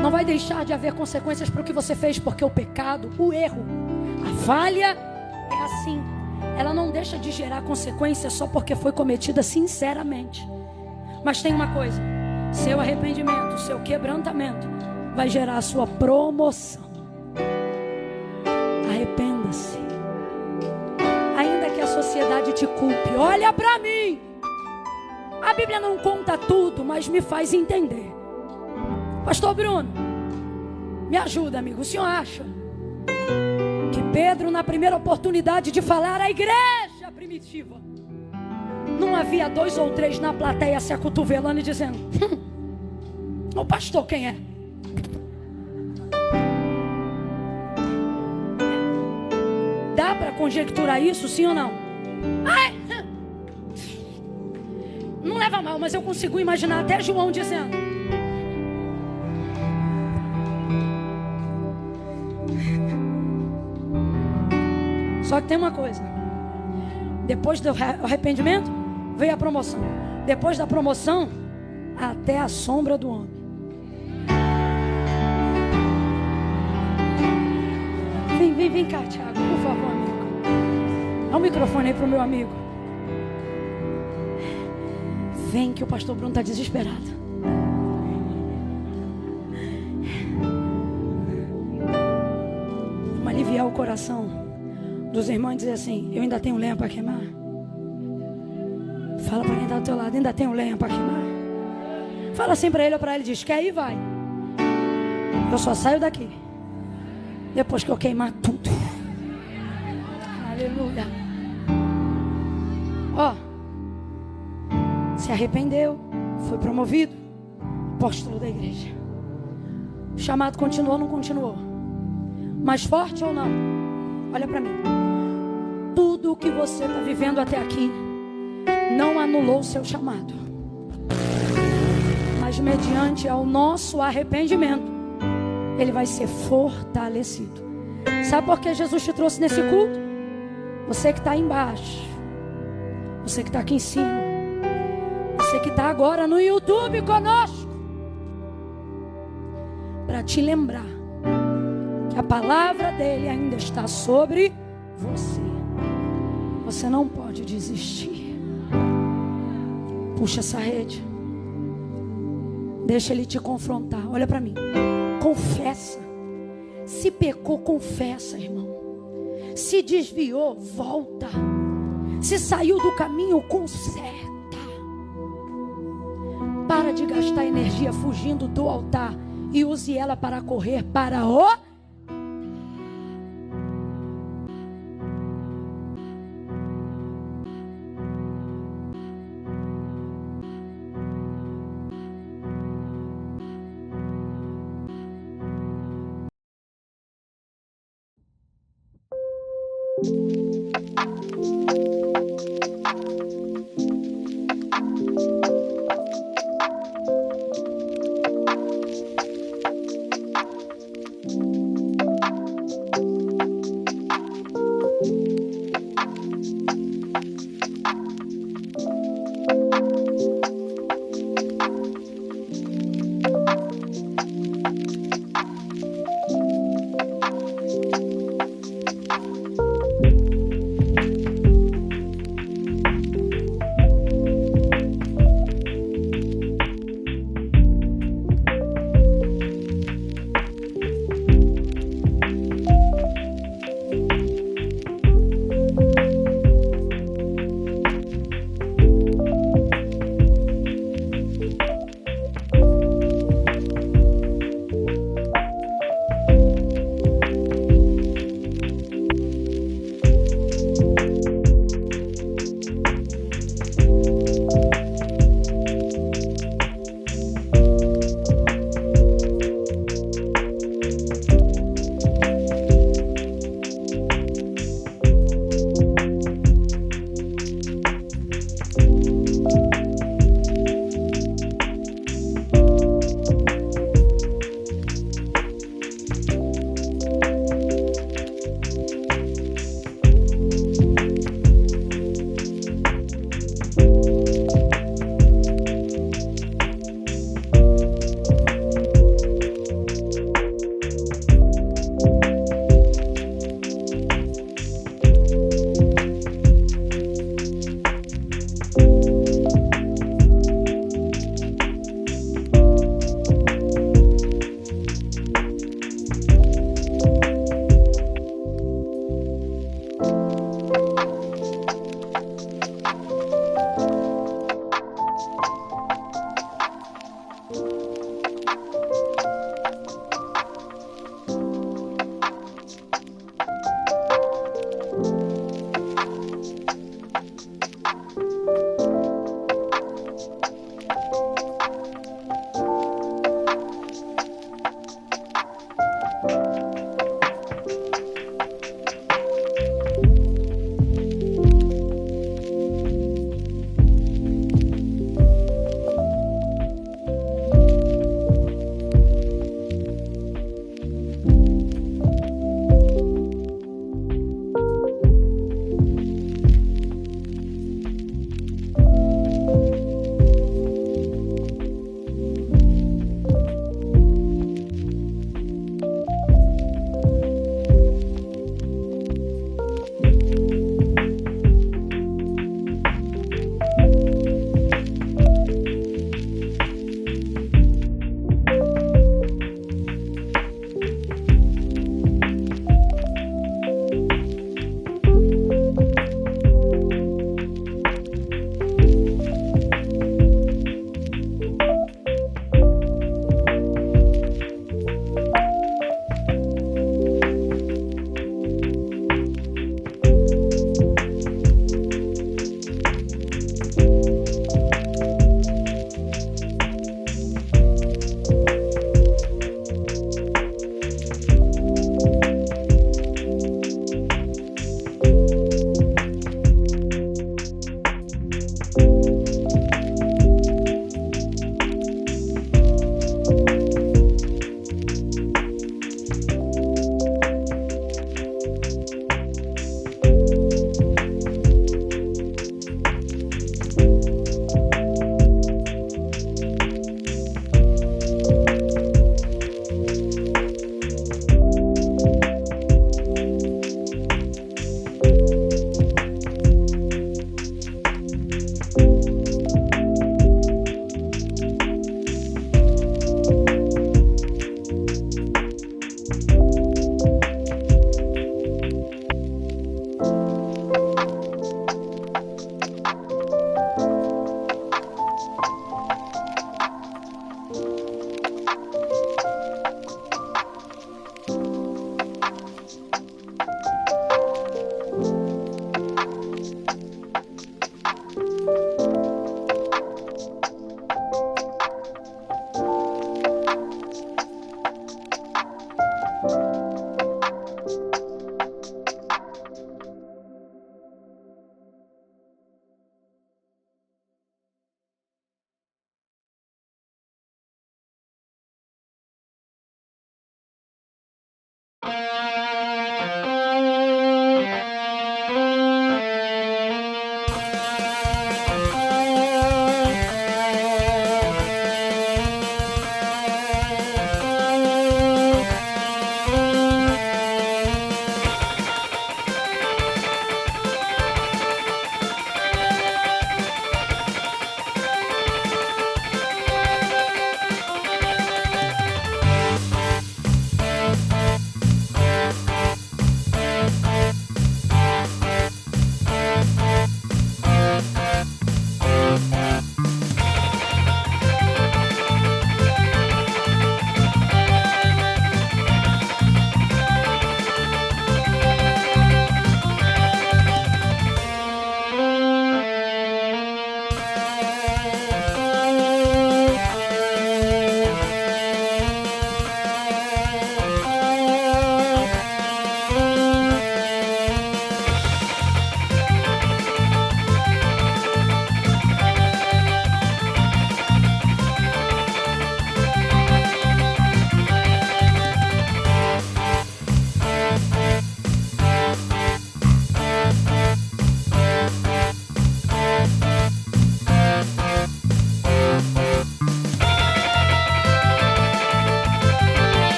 não vai deixar de haver consequências para o que você fez, porque o pecado, o erro, a falha é assim. Ela não deixa de gerar consequências só porque foi cometida sinceramente. Mas tem uma coisa: seu arrependimento, seu quebrantamento vai gerar a sua promoção. Arrependa-se. Ainda que a sociedade te culpe, olha para mim. A Bíblia não conta tudo, mas me faz entender. Pastor Bruno, me ajuda, amigo. O senhor acha que Pedro, na primeira oportunidade de falar à igreja primitiva, não havia 2 ou 3 na plateia se acotovelando e dizendo: o pastor quem é? Dá para conjecturar isso, sim ou não? Ai, não leva mal, mas eu consigo imaginar até João dizendo: só que tem uma coisa: depois do arrependimento veio a promoção. Depois da promoção, até a sombra do homem. Vem cá, Thiago, por favor, amigo. Dá um microfone aí pro meu amigo. Vem que o pastor Bruno está desesperado. Vamos aliviar o coração dos irmãos e dizer assim: eu ainda tenho lenha para queimar. Fala para quem está do teu lado: ainda tenho lenha para queimar. Fala assim para ele ou para ele, diz: quer ir, vai. Eu só saio daqui depois que eu queimar tudo. Aleluia. Ó, se arrependeu, foi promovido, apóstolo da igreja. O chamado continuou ou não continuou? Mais forte ou não? Olha para mim. Tudo o que você está vivendo até aqui não anulou o seu chamado. Mas mediante ao nosso arrependimento, ele vai ser fortalecido. Sabe por que Jesus te trouxe nesse culto? Você que está aí embaixo, você que está aqui em cima, você que está agora no YouTube conosco, para te lembrar que a palavra dele ainda está sobre você. Você não pode desistir. Puxa essa rede. Deixa ele te confrontar. Olha para mim. Confessa. Se pecou, confessa, irmão. Se desviou, volta. Se saiu do caminho, conserta. Para de gastar energia fugindo do altar e use ela para correr para o...